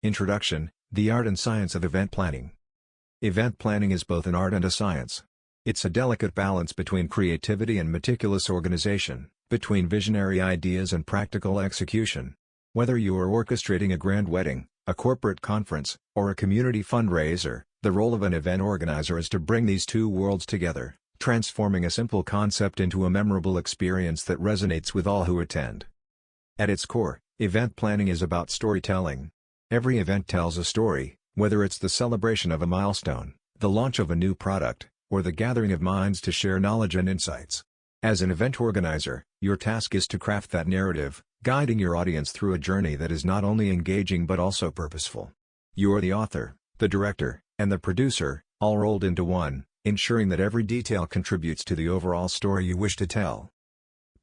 Introduction: The Art and Science of Event Planning. Event planning is both an art and a science. It's a delicate balance between creativity and meticulous organization, between visionary ideas and practical execution. Whether you are orchestrating a grand wedding, a corporate conference, or a community fundraiser, the role of an event organizer is to bring these two worlds together, transforming a simple concept into a memorable experience that resonates with all who attend. At its core, event planning is about storytelling. Every event tells a story, whether it's the celebration of a milestone, the launch of a new product, or the gathering of minds to share knowledge and insights. As an event organizer, your task is to craft that narrative, guiding your audience through a journey that is not only engaging but also purposeful. You are the author, the director, and the producer, all rolled into one, ensuring that every detail contributes to the overall story you wish to tell.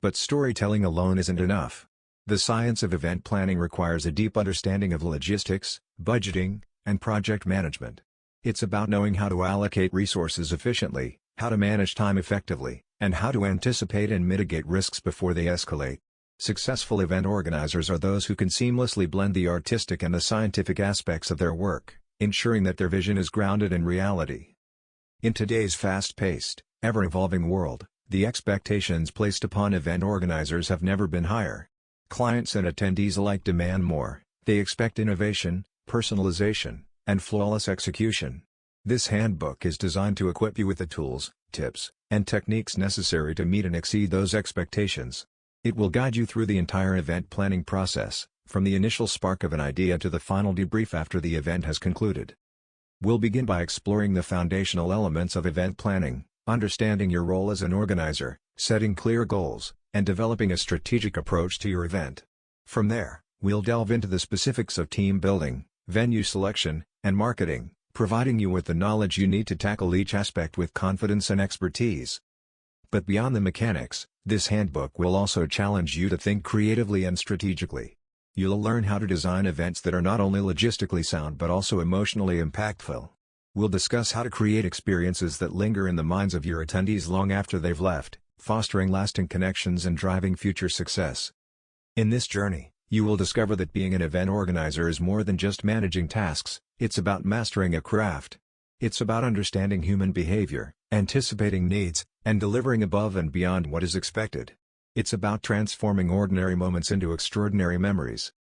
But storytelling alone isn't enough. The science of event planning requires a deep understanding of logistics, budgeting, and project management. It's about knowing how to allocate resources efficiently, how to manage time effectively, and how to anticipate and mitigate risks before they escalate. Successful event organizers are those who can seamlessly blend the artistic and the scientific aspects of their work, ensuring that their vision is grounded in reality. In today's fast-paced, ever-evolving world, the expectations placed upon event organizers have never been higher. Clients and attendees alike demand more. They expect innovation, personalization, and flawless execution. This handbook is designed to equip you with the tools, tips, and techniques necessary to meet and exceed those expectations. It will guide you through the entire event planning process, from the initial spark of an idea to the final debrief after the event has concluded. We'll begin by exploring the foundational elements of event planning, understanding your role as an organizer, setting clear goals, and developing a strategic approach to your event. From there, we'll delve into the specifics of team building, venue selection, and marketing, providing you with the knowledge you need to tackle each aspect with confidence and expertise. But beyond the mechanics, this handbook will also challenge you to think creatively and strategically. You'll learn how to design events that are not only logistically sound but also emotionally impactful. We'll discuss how to create experiences that linger in the minds of your attendees long after they've left, fostering lasting connections and driving future success. In this journey, you will discover that being an event organizer is more than just managing tasks. It's about mastering a craft. It's about understanding human behavior, anticipating needs, and delivering above and beyond what is expected. It's about transforming ordinary moments into extraordinary memories.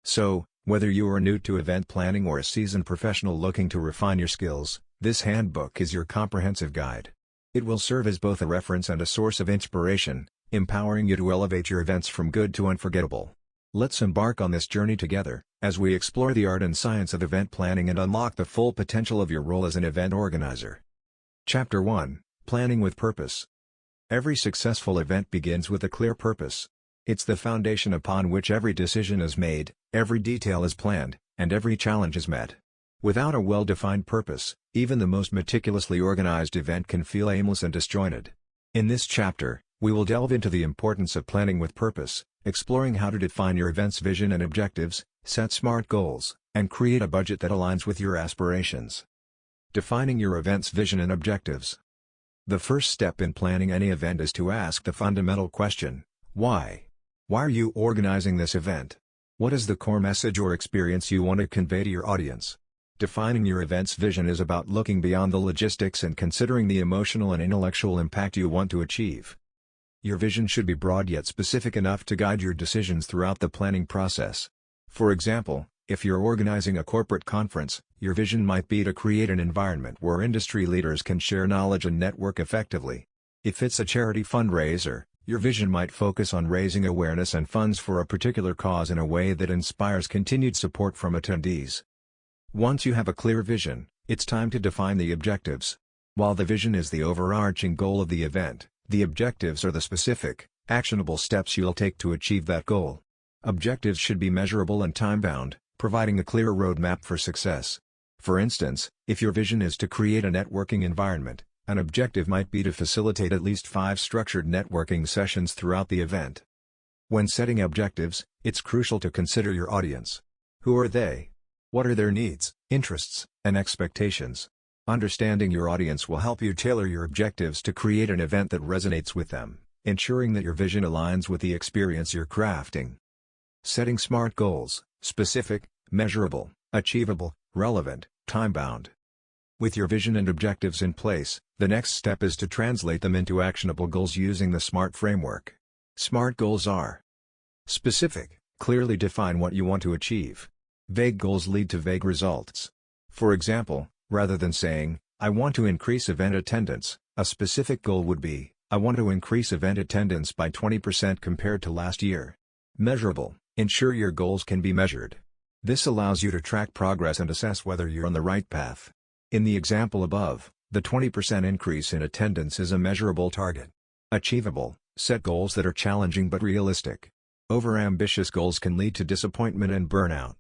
So, whether you are new to event planning or a seasoned professional looking to refine your skills, this handbook is your comprehensive guide. It will serve as both a reference and a source of inspiration, empowering you to elevate your events from good to unforgettable. Let's embark on this journey together, as we explore the art and science of event planning and unlock the full potential of your role as an event organizer. Chapter 1: Planning with Purpose. Every successful event begins with a clear purpose. It's the foundation upon which every decision is made, every detail is planned, and every challenge is met. Without a well-defined purpose, even the most meticulously organized event can feel aimless and disjointed. In this chapter, we will delve into the importance of planning with purpose, exploring how to define your event's vision and objectives, set smart goals, and create a budget that aligns with your aspirations. Defining your event's vision and objectives. The first step in planning any event is to ask the fundamental question: why? Why are you organizing this event? What is the core message or experience you want to convey to your audience? Defining your event's vision is about looking beyond the logistics and considering the emotional and intellectual impact you want to achieve. Your vision should be broad yet specific enough to guide your decisions throughout the planning process. For example, if you're organizing a corporate conference, your vision might be to create an environment where industry leaders can share knowledge and network effectively. If it's a charity fundraiser, your vision might focus on raising awareness and funds for a particular cause in a way that inspires continued support from attendees. Once you have a clear vision, it's time to define the objectives. While the vision is the overarching goal of the event, the objectives are the specific, actionable steps you'll take to achieve that goal. Objectives should be measurable and time-bound, providing a clear roadmap for success. For instance, if your vision is to create a networking environment, an objective might be to facilitate at least 5 structured networking sessions throughout the event. When setting objectives, it's crucial to consider your audience. Who are they? What are their needs, interests, and expectations? Understanding your audience will help you tailor your objectives to create an event that resonates with them, ensuring that your vision aligns with the experience you're crafting. Setting smart goals, specific, measurable, achievable, relevant, time-bound. With your vision and objectives in place, the next step is to translate them into actionable goals using the SMART framework. SMART goals are: specific, clearly define what you want to achieve. Vague goals lead to vague results. For example, rather than saying, "I want to increase event attendance," a specific goal would be, "I want to increase event attendance by 20% compared to last year." Measurable, ensure your goals can be measured. This allows you to track progress and assess whether you're on the right path. In the example above, the 20% increase in attendance is a measurable target. Achievable, set goals that are challenging but realistic. Overambitious goals can lead to disappointment and burnout.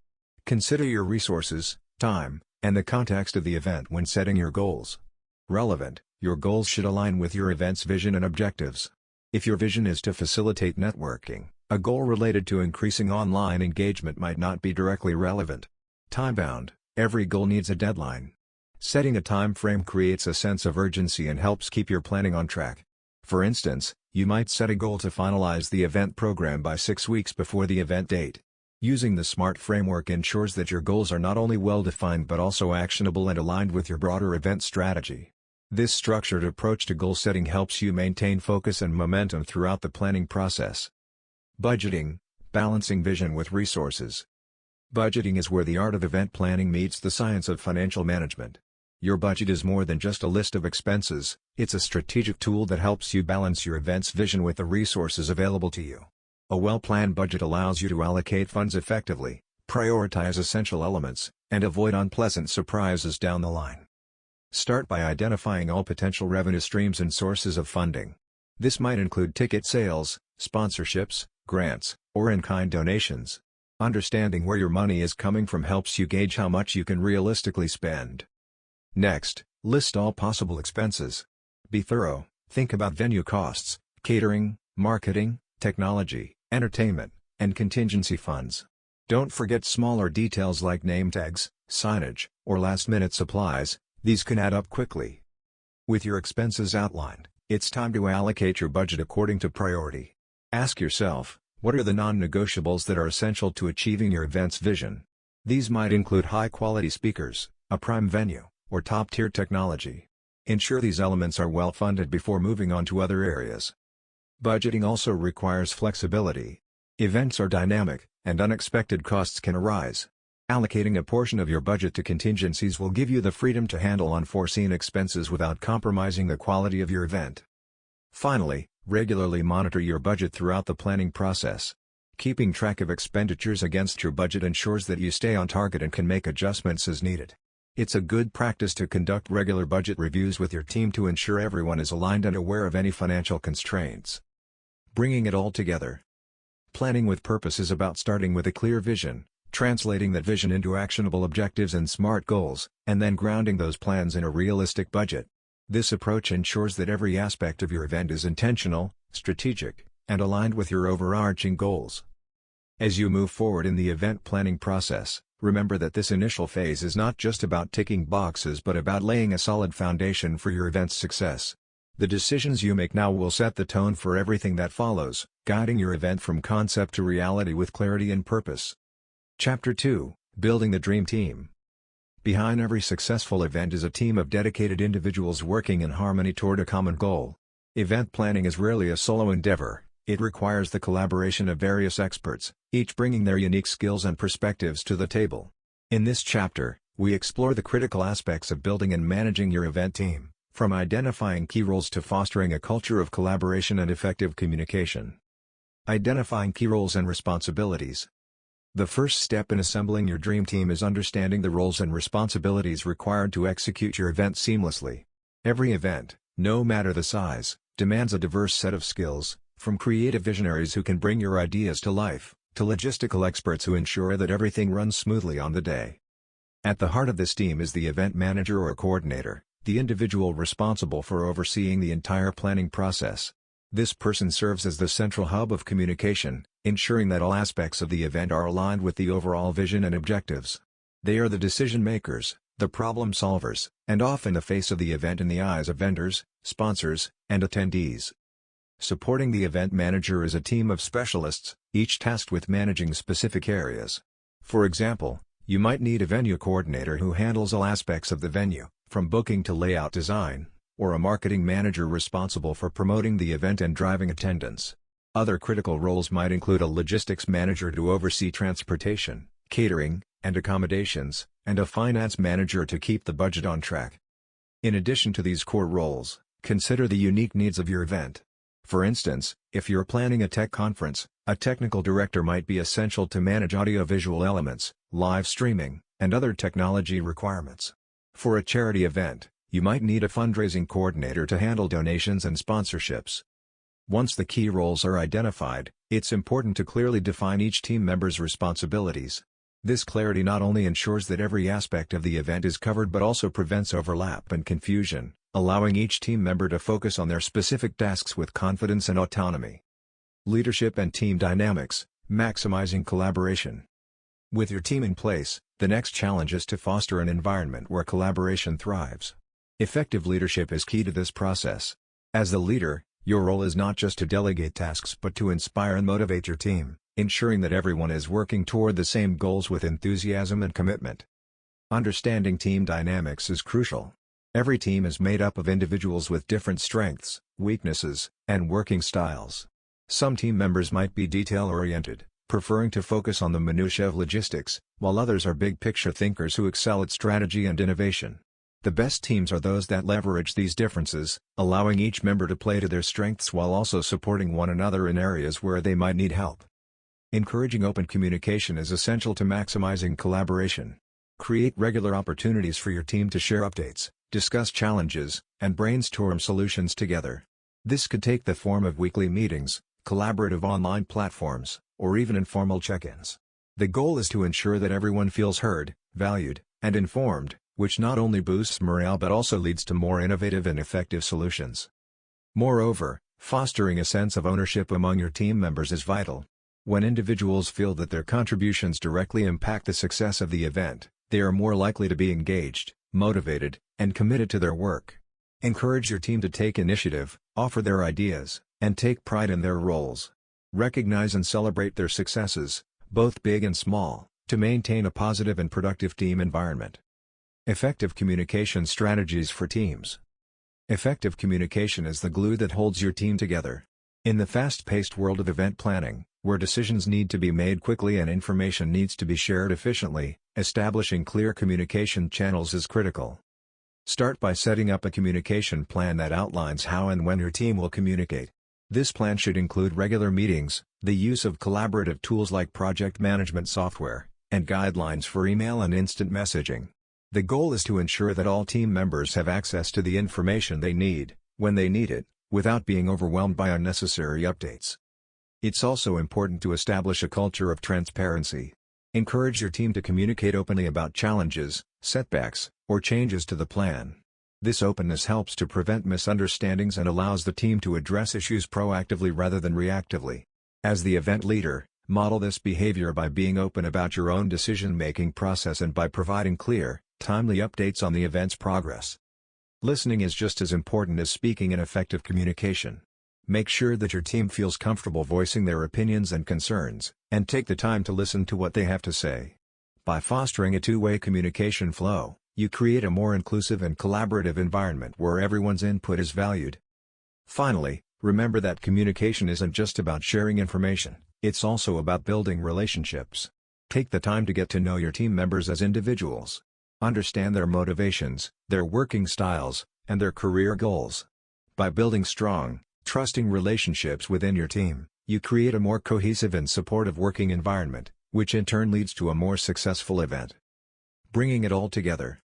Consider your resources, time, and the context of the event when setting your goals. Relevant, your goals should align with your event's vision and objectives. If your vision is to facilitate networking, a goal related to increasing online engagement might not be directly relevant. Time-bound, every goal needs a deadline. Setting a time frame creates a sense of urgency and helps keep your planning on track. For instance, you might set a goal to finalize the event program by 6 weeks before the event date. Using the SMART framework ensures that your goals are not only well-defined but also actionable and aligned with your broader event strategy. This structured approach to goal setting helps you maintain focus and momentum throughout the planning process. Budgeting, balancing vision with resources. Budgeting is where the art of event planning meets the science of financial management. Your budget is more than just a list of expenses, it's a strategic tool that helps you balance your event's vision with the resources available to you. A well-planned budget allows you to allocate funds effectively, prioritize essential elements, and avoid unpleasant surprises down the line. Start by identifying all potential revenue streams and sources of funding. This might include ticket sales, sponsorships, grants, or in-kind donations. Understanding where your money is coming from helps you gauge how much you can realistically spend. Next, list all possible expenses. Be thorough, think about venue costs, catering, marketing, technology, entertainment, and contingency funds. Don't forget smaller details like name tags, signage, or last-minute supplies, these can add up quickly. With your expenses outlined, it's time to allocate your budget according to priority. Ask yourself, what are the non-negotiables that are essential to achieving your event's vision? These might include high-quality speakers, a prime venue, or top-tier technology. Ensure these elements are well-funded before moving on to other areas. Budgeting also requires flexibility. Events are dynamic, and unexpected costs can arise. Allocating a portion of your budget to contingencies will give you the freedom to handle unforeseen expenses without compromising the quality of your event. Finally, regularly monitor your budget throughout the planning process. Keeping track of expenditures against your budget ensures that you stay on target and can make adjustments as needed. It's a good practice to conduct regular budget reviews with your team to ensure everyone is aligned and aware of any financial constraints. Bringing it all together. Planning with purpose is about starting with a clear vision, translating that vision into actionable objectives and SMART goals, and then grounding those plans in a realistic budget. This approach ensures that every aspect of your event is intentional, strategic, and aligned with your overarching goals. As you move forward in the event planning process, remember that this initial phase is not just about ticking boxes but about laying a solid foundation for your event's success. The decisions you make now will set the tone for everything that follows, guiding your event from concept to reality with clarity and purpose. Chapter 2: Building the Dream Team. Behind every successful event is a team of dedicated individuals working in harmony toward a common goal. Event planning is rarely a solo endeavor. It requires the collaboration of various experts, each bringing their unique skills and perspectives to the table. In this chapter, we explore the critical aspects of building and managing your event team, from identifying key roles to fostering a culture of collaboration and effective communication. Identifying key roles and responsibilities. The first step in assembling your dream team is understanding the roles and responsibilities required to execute your event seamlessly. Every event, no matter the size, demands a diverse set of skills, from creative visionaries who can bring your ideas to life, to logistical experts who ensure that everything runs smoothly on the day. At the heart of this team is the event manager or coordinator, the individual responsible for overseeing the entire planning process. This person serves as the central hub of communication, ensuring that all aspects of the event are aligned with the overall vision and objectives. They are the decision makers, the problem solvers, and often the face of the event in the eyes of vendors, sponsors, and attendees. Supporting the event manager is a team of specialists, each tasked with managing specific areas. For example, You might need a venue coordinator who handles all aspects of the venue, from booking to layout design, or a marketing manager responsible for promoting the event and driving attendance. Other critical roles might include a logistics manager to oversee transportation, catering, and accommodations, and a finance manager to keep the budget on track. In addition to these core roles, consider the unique needs of your event. For instance, if you're planning a tech conference, a technical director might be essential to manage audiovisual elements, live streaming, and other technology requirements. For a charity event, you might need a fundraising coordinator to handle donations and sponsorships. Once the key roles are identified, it's important to clearly define each team member's responsibilities. This clarity not only ensures that every aspect of the event is covered but also prevents overlap and confusion, allowing each team member to focus on their specific tasks with confidence and autonomy. Leadership and team dynamics, maximizing collaboration. With your team in place, the next challenge is to foster an environment where collaboration thrives. Effective leadership is key to this process. As the leader, your role is not just to delegate tasks but to inspire and motivate your team, ensuring that everyone is working toward the same goals with enthusiasm and commitment. Understanding team dynamics is crucial. Every team is made up of individuals with different strengths, weaknesses, and working styles. Some team members might be detail-oriented, preferring to focus on the minutiae of logistics, while others are big-picture thinkers who excel at strategy and innovation. The best teams are those that leverage these differences, allowing each member to play to their strengths while also supporting one another in areas where they might need help. Encouraging open communication is essential to maximizing collaboration. Create regular opportunities for your team to share updates, discuss challenges, and brainstorm solutions together. This could take the form of weekly meetings, collaborative online platforms, or even informal check-ins. The goal is to ensure that everyone feels heard, valued, and informed, which not only boosts morale but also leads to more innovative and effective solutions. Moreover, fostering a sense of ownership among your team members is vital. When individuals feel that their contributions directly impact the success of the event, they are more likely to be engaged, motivated, and committed to their work. Encourage your team to take initiative, offer their ideas, and take pride in their roles. Recognize and celebrate their successes, both big and small, to maintain a positive and productive team environment. Effective communication strategies for teams. Effective communication is the glue that holds your team together. In the fast-paced world of event planning, where decisions need to be made quickly and information needs to be shared efficiently, establishing clear communication channels is critical. Start by setting up a communication plan that outlines how and when your team will communicate. This plan should include regular meetings, the use of collaborative tools like project management software, and guidelines for email and instant messaging. The goal is to ensure that all team members have access to the information they need, when they need it, without being overwhelmed by unnecessary updates. It's also important to establish a culture of transparency. Encourage your team to communicate openly about challenges, setbacks, or changes to the plan. This openness helps to prevent misunderstandings and allows the team to address issues proactively rather than reactively. As the event leader, model this behavior by being open about your own decision-making process and by providing clear, timely updates on the event's progress. Listening is just as important as speaking in effective communication. Make sure that your team feels comfortable voicing their opinions and concerns, and take the time to listen to what they have to say. By fostering a two-way communication flow, you create a more inclusive and collaborative environment where everyone's input is valued. Finally, remember that communication isn't just about sharing information, it's also about building relationships. Take the time to get to know your team members as individuals. Understand their motivations, their working styles, and their career goals. By building strong, trusting relationships within your team, you create a more cohesive and supportive working environment, which in turn leads to a more successful event. Bringing it all together.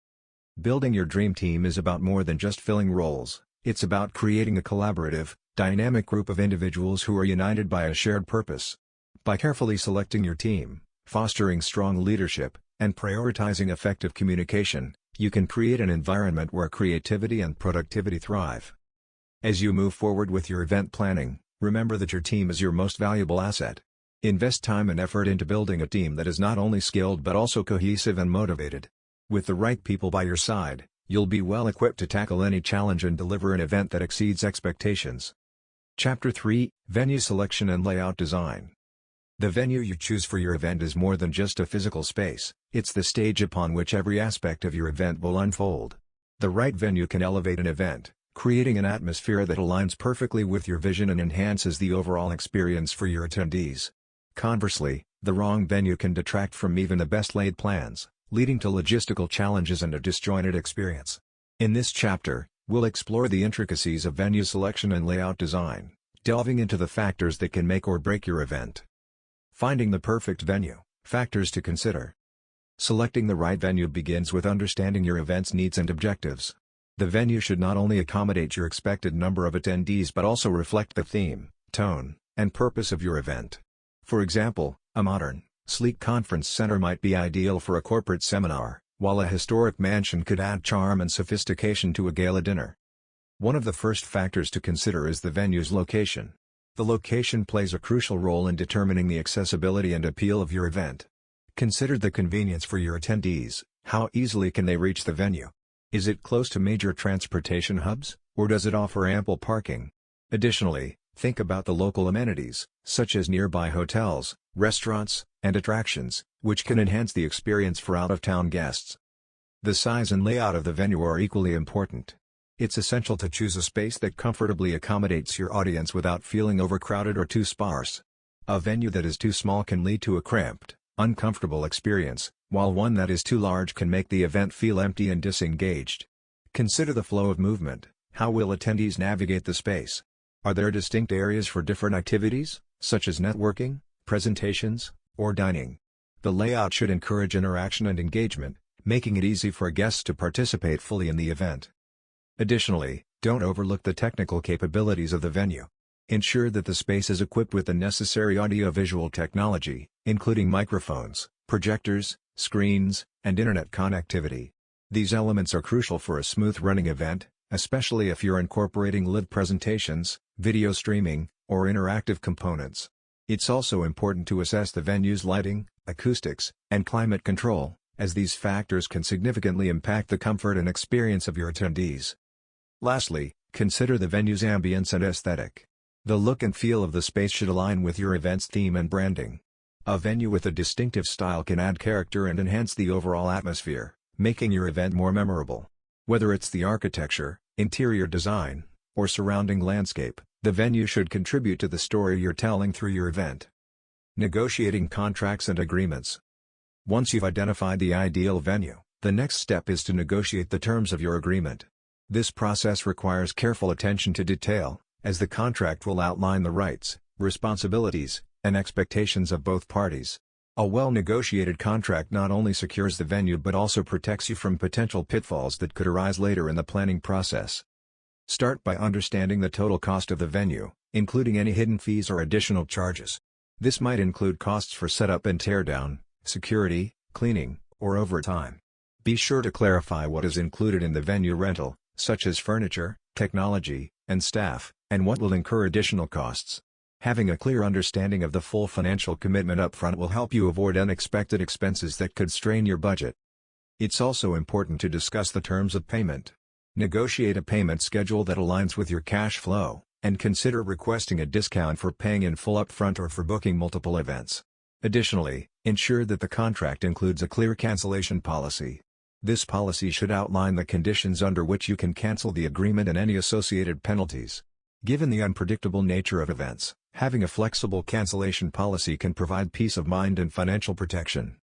Building your dream team is about more than just filling roles, it's about creating a collaborative, dynamic group of individuals who are united by a shared purpose. By carefully selecting your team, fostering strong leadership, and prioritizing effective communication, you can create an environment where creativity and productivity thrive. As you move forward with your event planning, remember that your team is your most valuable asset. Invest time and effort into building a team that is not only skilled but also cohesive and motivated. With the right people by your side, you'll be well equipped to tackle any challenge and deliver an event that exceeds expectations. Chapter 3: Venue Selection and Layout Design. The venue you choose for your event is more than just a physical space, it's the stage upon which every aspect of your event will unfold. The right venue can elevate an event, creating an atmosphere that aligns perfectly with your vision and enhances the overall experience for your attendees. Conversely, the wrong venue can detract from even the best laid plans, leading to logistical challenges and a disjointed experience. In this chapter, we'll explore the intricacies of venue selection and layout design, delving into the factors that can make or break your event. Finding the perfect venue, factors to consider. Selecting the right venue begins with understanding your event's needs and objectives. The venue should not only accommodate your expected number of attendees but also reflect the theme, tone, and purpose of your event. For example, a modern, sleek conference center might be ideal for a corporate seminar, while a historic mansion could add charm and sophistication to a gala dinner. One of the first factors to consider is the venue's location. The location plays a crucial role in determining the accessibility and appeal of your event. Consider the convenience for your attendees. How easily can they reach the venue? Is it close to major transportation hubs, or does it offer ample parking? Additionally, think about the local amenities, such as nearby hotels, restaurants, and attractions, which can enhance the experience for out-of-town guests. The size and layout of the venue are equally important. It's essential to choose a space that comfortably accommodates your audience without feeling overcrowded or too sparse. A venue that is too small can lead to a cramped, uncomfortable experience, while one that is too large can make the event feel empty and disengaged. Consider the flow of movement. How will attendees navigate the space? Are there distinct areas for different activities, such as networking, presentations, or dining? The layout should encourage interaction and engagement, making it easy for guests to participate fully in the event. Additionally, don't overlook the technical capabilities of the venue. Ensure that the space is equipped with the necessary audio-visual technology, including microphones, projectors, screens, and internet connectivity. These elements are crucial for a smooth-running event, especially if you're incorporating live presentations, video streaming, or interactive components. It's also important to assess the venue's lighting, acoustics, and climate control, as these factors can significantly impact the comfort and experience of your attendees. Lastly, consider the venue's ambience and aesthetic. The look and feel of the space should align with your event's theme and branding. A venue with a distinctive style can add character and enhance the overall atmosphere, making your event more memorable. Whether it's the architecture, interior design, or surrounding landscape, the venue should contribute to the story you're telling through your event. Negotiating contracts and agreements. Once you've identified the ideal venue, the next step is to negotiate the terms of your agreement. This process requires careful attention to detail, as the contract will outline the rights, responsibilities, and expectations of both parties. A well-negotiated contract not only secures the venue but also protects you from potential pitfalls that could arise later in the planning process. Start by understanding the total cost of the venue, including any hidden fees or additional charges. This might include costs for setup and teardown, security, cleaning, or overtime. Be sure to clarify what is included in the venue rental, such as furniture, technology, and staff, and what will incur additional costs. Having a clear understanding of the full financial commitment upfront will help you avoid unexpected expenses that could strain your budget. It's also important to discuss the terms of payment. Negotiate a payment schedule that aligns with your cash flow, and consider requesting a discount for paying in full upfront or for booking multiple events. Additionally, ensure that the contract includes a clear cancellation policy. This policy should outline the conditions under which you can cancel the agreement and any associated penalties. Given the unpredictable nature of events, having a flexible cancellation policy can provide peace of mind and financial protection.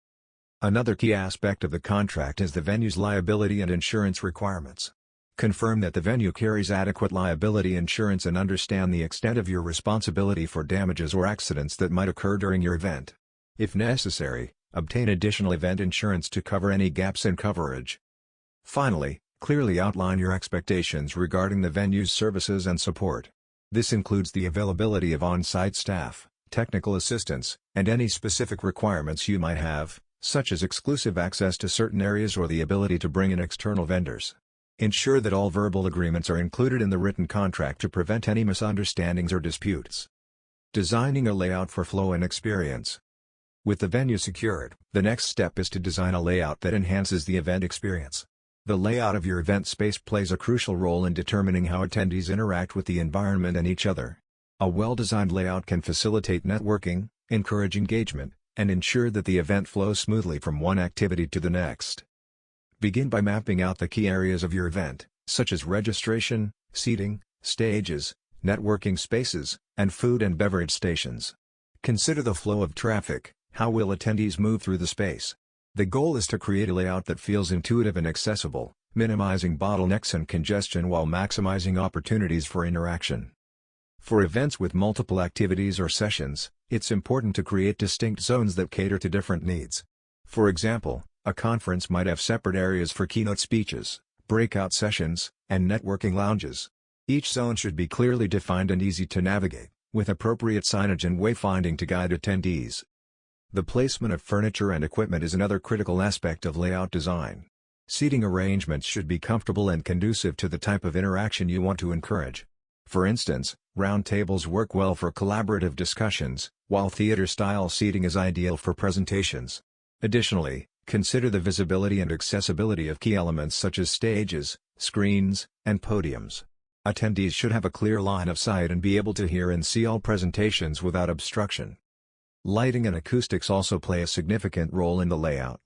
Another key aspect of the contract is the venue's liability and insurance requirements. Confirm that the venue carries adequate liability insurance and understand the extent of your responsibility for damages or accidents that might occur during your event. If necessary, obtain additional event insurance to cover any gaps in coverage. Finally, clearly outline your expectations regarding the venue's services and support. This includes the availability of on-site staff, technical assistance, and any specific requirements you might have, such as exclusive access to certain areas or the ability to bring in external vendors. Ensure that all verbal agreements are included in the written contract to prevent any misunderstandings or disputes. Designing a layout for flow and experience. With the venue secured, the next step is to design a layout that enhances the event experience. The layout of your event space plays a crucial role in determining how attendees interact with the environment and each other. A well-designed layout can facilitate networking, encourage engagement, and ensure that the event flows smoothly from one activity to the next. Begin by mapping out the key areas of your event, such as registration, seating, stages, networking spaces, and food and beverage stations. Consider the flow of traffic. How will attendees move through the space? The goal is to create a layout that feels intuitive and accessible, minimizing bottlenecks and congestion while maximizing opportunities for interaction. For events with multiple activities or sessions, it's important to create distinct zones that cater to different needs. For example, a conference might have separate areas for keynote speeches, breakout sessions, and networking lounges. Each zone should be clearly defined and easy to navigate, with appropriate signage and wayfinding to guide attendees. The placement of furniture and equipment is another critical aspect of layout design. Seating arrangements should be comfortable and conducive to the type of interaction you want to encourage. For instance, round tables work well for collaborative discussions, while theater-style seating is ideal for presentations. Additionally, consider the visibility and accessibility of key elements such as stages, screens, and podiums. Attendees should have a clear line of sight and be able to hear and see all presentations without obstruction. Lighting and acoustics also play a significant role in the layout.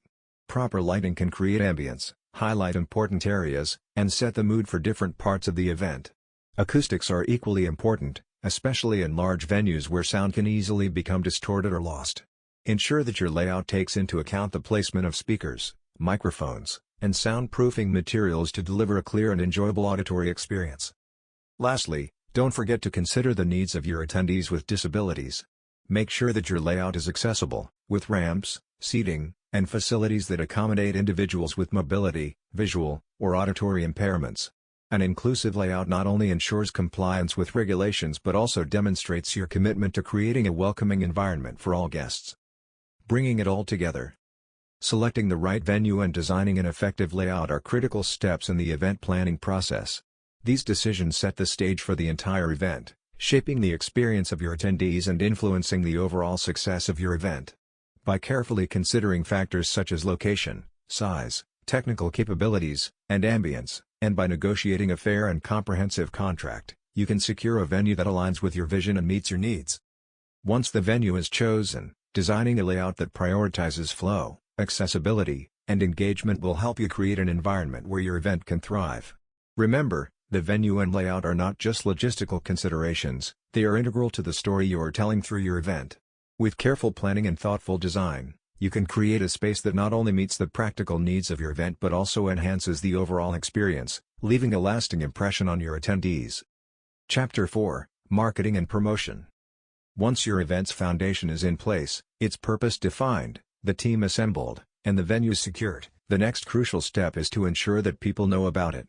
Proper lighting can create ambience, highlight important areas, and set the mood for different parts of the event. Acoustics are equally important, especially in large venues where sound can easily become distorted or lost. Ensure that your layout takes into account the placement of speakers, microphones, and soundproofing materials to deliver a clear and enjoyable auditory experience. Lastly, don't forget to consider the needs of your attendees with disabilities. Make sure that your layout is accessible, with ramps, seating, and facilities that accommodate individuals with mobility, visual, or auditory impairments. An inclusive layout not only ensures compliance with regulations but also demonstrates your commitment to creating a welcoming environment for all guests. Bringing it all together. Selecting the right venue and designing an effective layout are critical steps in the event planning process. These decisions set the stage for the entire event, shaping the experience of your attendees and influencing the overall success of your event. By carefully considering factors such as location, size, technical capabilities, and ambience, and by negotiating a fair and comprehensive contract, you can secure a venue that aligns with your vision and meets your needs. Once the venue is chosen, designing a layout that prioritizes flow, accessibility, and engagement will help you create an environment where your event can thrive. Remember, the venue and layout are not just logistical considerations, they are integral to the story you are telling through your event. With careful planning and thoughtful design, you can create a space that not only meets the practical needs of your event but also enhances the overall experience, leaving a lasting impression on your attendees. Chapter 4: Marketing and Promotion. Once your event's foundation is in place, its purpose defined, the team assembled, and the venue secured, the next crucial step is to ensure that people know about it.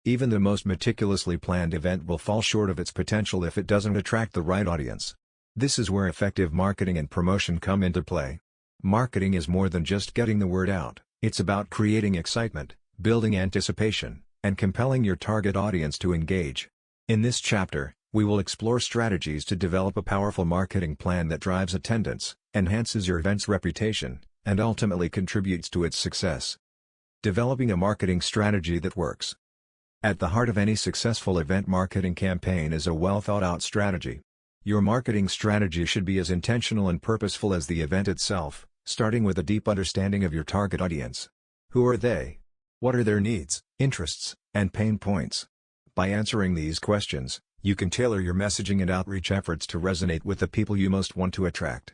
Even the most meticulously planned event will fall short of its potential if it doesn't attract the right audience. This is where effective marketing and promotion come into play. Marketing is more than just getting the word out, it's about creating excitement, building anticipation, and compelling your target audience to engage. In this chapter, we will explore strategies to develop a powerful marketing plan that drives attendance, enhances your event's reputation, and ultimately contributes to its success. Developing a marketing strategy that works. At the heart of any successful event marketing campaign is a well-thought-out strategy. Your marketing strategy should be as intentional and purposeful as the event itself, starting with a deep understanding of your target audience. Who are they? What are their needs, interests, and pain points? By answering these questions, you can tailor your messaging and outreach efforts to resonate with the people you most want to attract.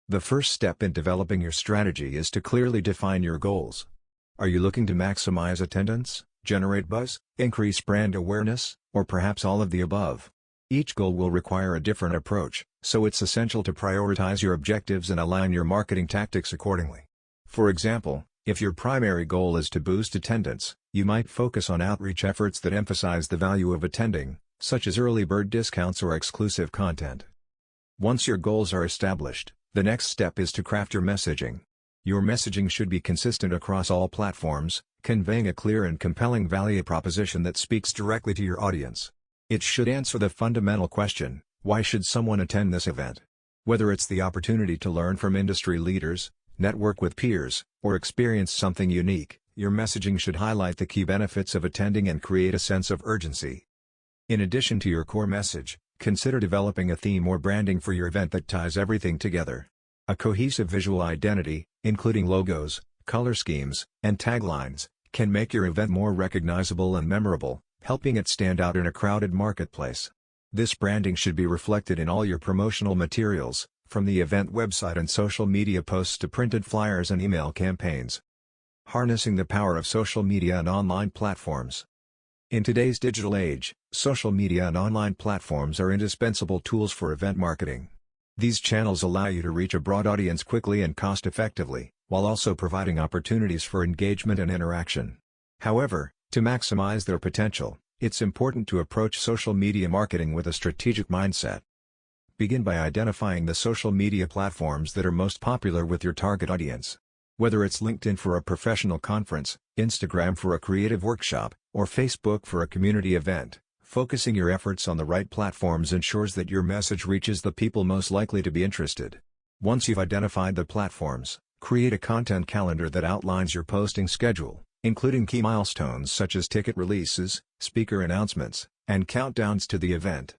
The first step in developing your strategy is to clearly define your goals. Are you looking to maximize attendance, generate buzz, increase brand awareness, or perhaps all of the above? Each goal will require a different approach, so it's essential to prioritize your objectives and align your marketing tactics accordingly. For example, if your primary goal is to boost attendance, you might focus on outreach efforts that emphasize the value of attending, such as early bird discounts or exclusive content. Once your goals are established, the next step is to craft your messaging. Your messaging should be consistent across all platforms, conveying a clear and compelling value proposition that speaks directly to your audience. It should answer the fundamental question, why should someone attend this event? Whether it's the opportunity to learn from industry leaders, network with peers, or experience something unique, your messaging should highlight the key benefits of attending and create a sense of urgency. In addition to your core message, Consider developing a theme or branding for your event that ties everything together. A cohesive visual identity, including logos, color schemes, and taglines, can make your event more recognizable and memorable, helping it stand out in a crowded marketplace. This branding should be reflected in all your promotional materials, from the event website and social media posts to printed flyers and email campaigns. Harnessing the power of social media and online platforms. In today's digital age, social media and online platforms are indispensable tools for event marketing. These channels allow you to reach a broad audience quickly and cost-effectively, while also providing opportunities for engagement and interaction. However, to maximize their potential, it's important to approach social media marketing with a strategic mindset. Begin by identifying the social media platforms that are most popular with your target audience. Whether it's LinkedIn for a professional conference, Instagram for a creative workshop, or Facebook for a community event, focusing your efforts on the right platforms ensures that your message reaches the people most likely to be interested. Once you've identified the platforms, create a content calendar that outlines your posting schedule, including key milestones such as ticket releases, speaker announcements, and countdowns to the event.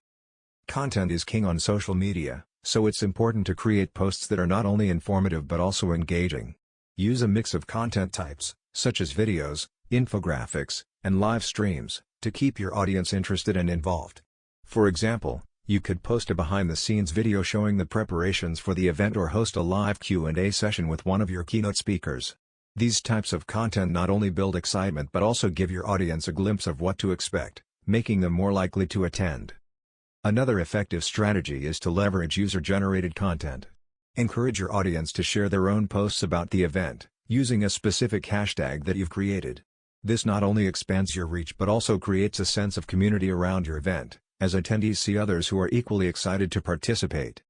Content is king on social media, so it's important to create posts that are not only informative but also engaging. Use a mix of content types, such as videos, infographics, and live streams, to keep your audience interested and involved. For example, you could post a behind-the-scenes video showing the preparations for the event or host a live Q&A session with one of your keynote speakers. These types of content not only build excitement but also give your audience a glimpse of what to expect, making them more likely to attend. Another effective strategy is to leverage user-generated content. Encourage your audience to share their own posts about the event, using a specific hashtag that you've created. This not only expands your reach but also creates a sense of community around your event, as attendees see others who are equally excited to participate.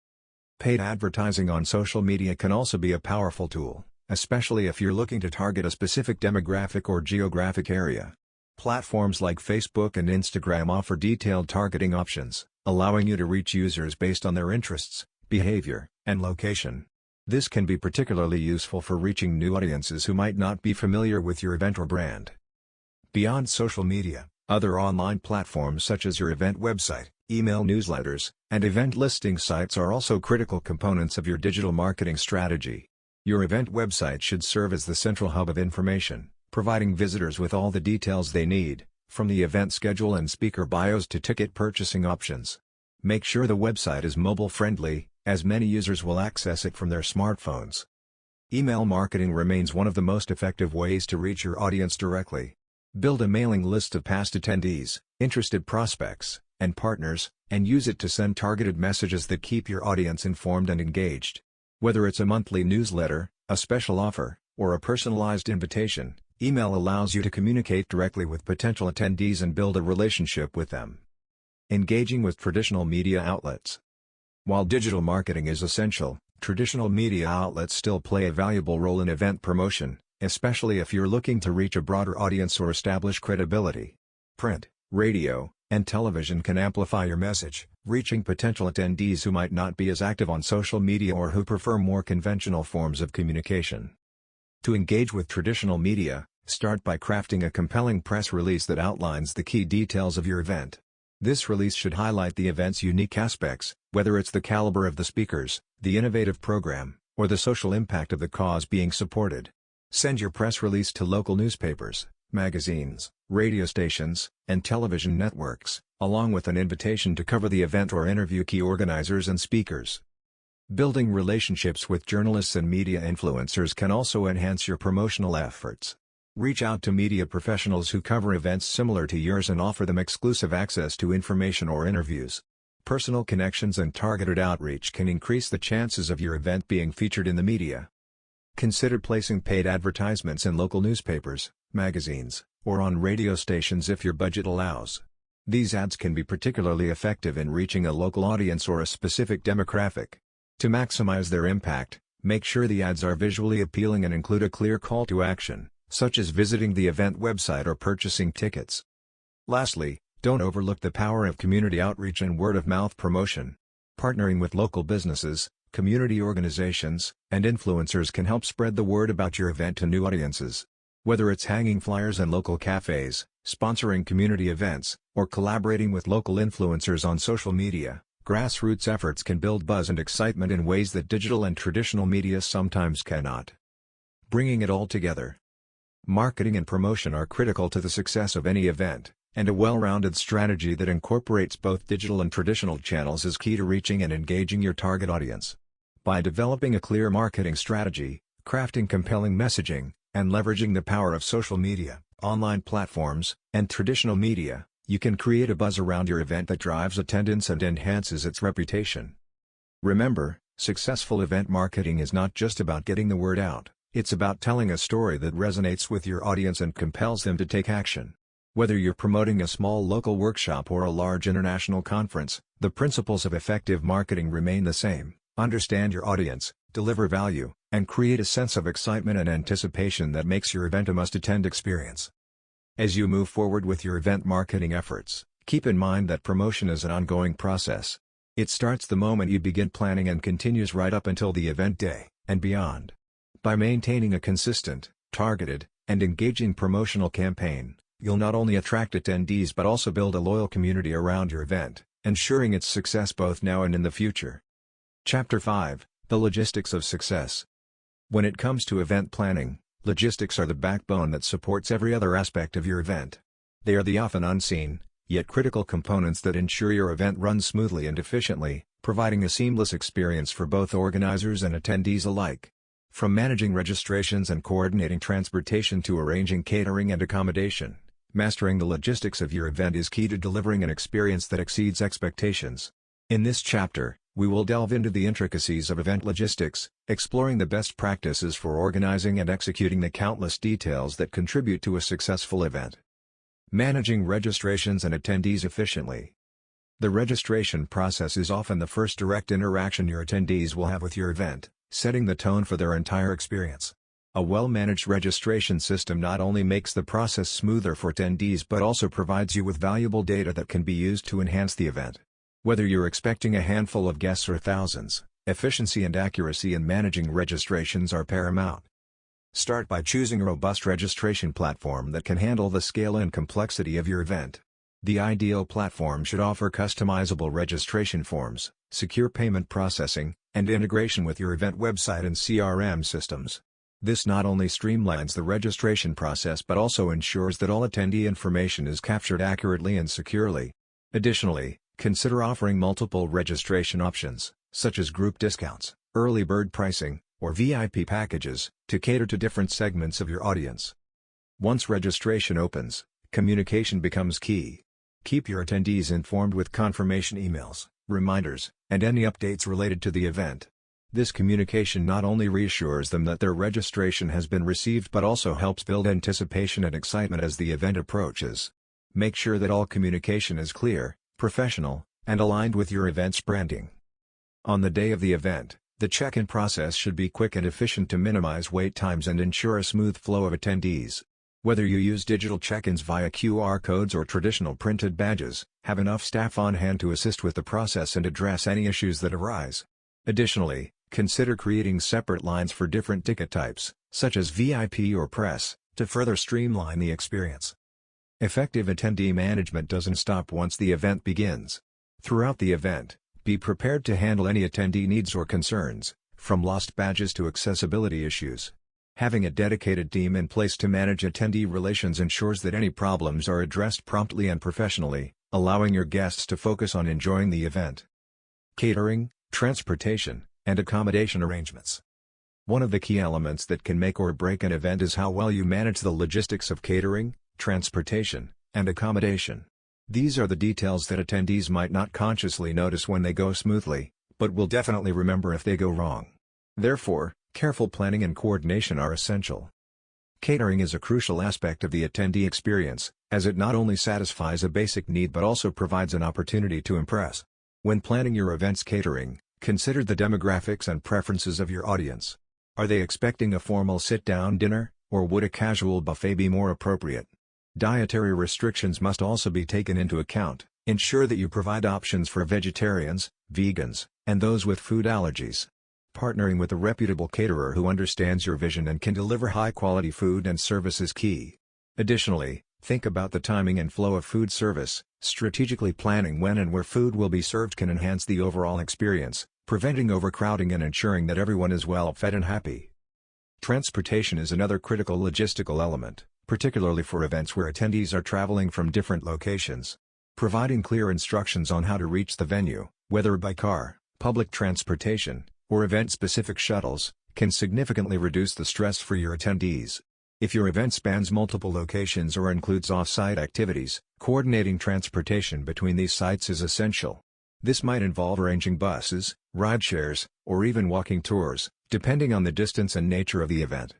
Paid advertising on social media can also be a powerful tool, especially if you're looking to target a specific demographic or geographic area. Platforms like Facebook and Instagram offer detailed targeting options, allowing you to reach users based on their interests, behavior, and location. This can be particularly useful for reaching new audiences who might not be familiar with your event or brand. Beyond social media, other online platforms such as your event website, email newsletters, and event listing sites are also critical components of your digital marketing strategy. Your event website should serve as the central hub of information, providing visitors with all the details they need, from the event schedule and speaker bios to ticket purchasing options. Make sure the website is mobile-friendly, as many users will access it from their smartphones. Email marketing remains one of the most effective ways to reach your audience directly. Build a mailing list of past attendees, interested prospects, and partners, and use it to send targeted messages that keep your audience informed and engaged. Whether it's a monthly newsletter, a special offer, or a personalized invitation, email allows you to communicate directly with potential attendees and build a relationship with them. Engaging with traditional media outlets. While digital marketing is essential, traditional media outlets still play a valuable role in event promotion, especially if you're looking to reach a broader audience or establish credibility. Print, radio, and television can amplify your message, reaching potential attendees who might not be as active on social media or who prefer more conventional forms of communication. To engage with traditional media, start by crafting a compelling press release that outlines the key details of your event. This release should highlight the event's unique aspects, whether it's the caliber of the speakers, the innovative program, or the social impact of the cause being supported. Send your press release to local newspapers, magazines, radio stations, and television networks, along with an invitation to cover the event or interview key organizers and speakers. Building relationships with journalists and media influencers can also enhance your promotional efforts. Reach out to media professionals who cover events similar to yours and offer them exclusive access to information or interviews. Personal connections and targeted outreach can increase the chances of your event being featured in the media. Consider placing paid advertisements in local newspapers, magazines, or on radio stations if your budget allows. These ads can be particularly effective in reaching a local audience or a specific demographic. To maximize their impact, make sure the ads are visually appealing and include a clear call to action, such as visiting the event website or purchasing tickets. Lastly, don't overlook the power of community outreach and word-of-mouth promotion. Partnering with local businesses, community organizations, and influencers can help spread the word about your event to new audiences. Whether it's hanging flyers in local cafes, Sponsoring community events, or collaborating with local influencers on social media, grassroots efforts can build buzz and excitement in ways that digital and traditional media sometimes cannot. Bringing it all together. Marketing and promotion are critical to the success of any event, and a well-rounded strategy that incorporates both digital and traditional channels is key to reaching and engaging your target audience. By developing a clear marketing strategy, crafting compelling messaging, and leveraging the power of social media, online platforms, and traditional media, you can create a buzz around your event that drives attendance and enhances its reputation. Remember, successful event marketing is not just about getting the word out, it's about telling a story that resonates with your audience and compels them to take action. Whether you're promoting a small local workshop or a large international conference, the principles of effective marketing remain the same. Understand your audience, deliver value, and create a sense of excitement and anticipation that makes your event a must-attend experience. As you move forward with your event marketing efforts, keep in mind that promotion is an ongoing process. It starts the moment you begin planning and continues right up until the event day, and beyond. By maintaining a consistent, targeted, and engaging promotional campaign, you'll not only attract attendees but also build a loyal community around your event, ensuring its success both now and in the future. Chapter 5: The Logistics of Success. When it comes to event planning, logistics are the backbone that supports every other aspect of your event. They are the often unseen, yet critical components that ensure your event runs smoothly and efficiently, providing a seamless experience for both organizers and attendees alike. From managing registrations and coordinating transportation to arranging catering and accommodation, mastering the logistics of your event is key to delivering an experience that exceeds expectations. In this chapter, we will delve into the intricacies of event logistics, exploring the best practices for organizing and executing the countless details that contribute to a successful event. Managing registrations and attendees efficiently. The registration process is often the first direct interaction your attendees will have with your event, setting the tone for their entire experience. A well-managed registration system not only makes the process smoother for attendees but also provides you with valuable data that can be used to enhance the event. Whether you're expecting a handful of guests or thousands, efficiency and accuracy in managing registrations are paramount. Start by choosing a robust registration platform that can handle the scale and complexity of your event. The ideal platform should offer customizable registration forms, secure payment processing, and integration with your event website and CRM systems. This not only streamlines the registration process but also ensures that all attendee information is captured accurately and securely. Additionally, consider offering multiple registration options, such as group discounts, early bird pricing, or VIP packages, to cater to different segments of your audience. Once registration opens, communication becomes key. Keep your attendees informed with confirmation emails, reminders, and any updates related to the event. This communication not only reassures them that their registration has been received but also helps build anticipation and excitement as the event approaches. Make sure that all communication is clear, professional, and aligned with your event's branding. On the day of the event, the check-in process should be quick and efficient to minimize wait times and ensure a smooth flow of attendees. Whether you use digital check-ins via QR codes or traditional printed badges, have enough staff on hand to assist with the process and address any issues that arise. Additionally, consider creating separate lines for different ticket types, such as VIP or press, to further streamline the experience. Effective attendee management doesn't stop once the event begins. Throughout the event, be prepared to handle any attendee needs or concerns, from lost badges to accessibility issues. Having a dedicated team in place to manage attendee relations ensures that any problems are addressed promptly and professionally, allowing your guests to focus on enjoying the event. Catering, transportation, and accommodation arrangements. One of the key elements that can make or break an event is how well you manage the logistics of catering, transportation, and accommodation. These are the details that attendees might not consciously notice when they go smoothly, but will definitely remember if they go wrong. Therefore, careful planning and coordination are essential. Catering is a crucial aspect of the attendee experience, as it not only satisfies a basic need but also provides an opportunity to impress. When planning your event's catering, consider the demographics and preferences of your audience. Are they expecting a formal sit-down dinner, or would a casual buffet be more appropriate? Dietary restrictions must also be taken into account. Ensure that you provide options for vegetarians, vegans, and those with food allergies. Partnering with a reputable caterer who understands your vision and can deliver high-quality food and service is key. Additionally, Think about the timing and flow of food service. Strategically planning when and where food will be served can enhance the overall experience, preventing overcrowding and ensuring that everyone is well fed and happy. Transportation is another critical logistical element, particularly for events where attendees are traveling from different locations. Providing clear instructions on how to reach the venue, whether by car, public transportation, or event-specific shuttles, can significantly reduce the stress for your attendees. If your event spans multiple locations or includes off-site activities, coordinating transportation between these sites is essential. This might involve arranging buses, rideshares, or even walking tours, depending on the distance and nature of the event.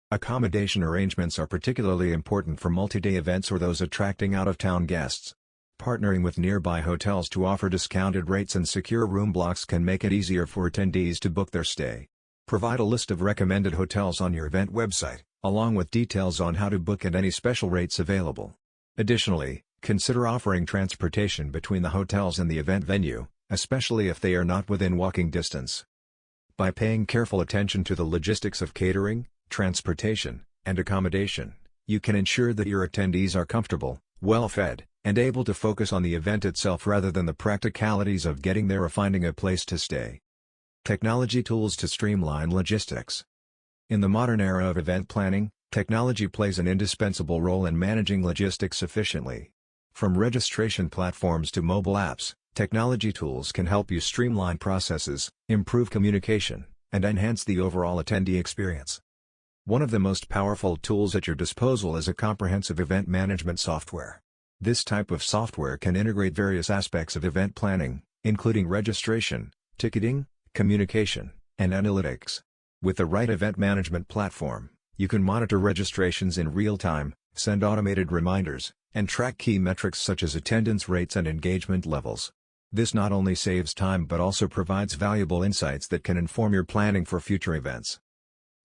Accommodation arrangements are particularly important for multi-day events or those attracting out-of-town guests. Partnering with nearby hotels to offer discounted rates and secure room blocks can make it easier for attendees to book their stay. Provide a list of recommended hotels on your event website, along with details on how to book and any special rates available. Additionally, consider offering transportation between the hotels and the event venue, especially if they are not within walking distance. By paying careful attention to the logistics of catering, transportation, and accommodation, you can ensure that your attendees are comfortable, well-fed, and able to focus on the event itself rather than the practicalities of getting there or finding a place to stay. Technology tools to streamline logistics. In the modern era of event planning, technology plays an indispensable role in managing logistics efficiently. From registration platforms to mobile apps, technology tools can help you streamline processes, improve communication, and enhance the overall attendee experience. One of the most powerful tools at your disposal is a comprehensive event management software. This type of software can integrate various aspects of event planning, including registration, ticketing, communication, and analytics. With the right event management platform, you can monitor registrations in real time, send automated reminders, and track key metrics such as attendance rates and engagement levels. This not only saves time but also provides valuable insights that can inform your planning for future events.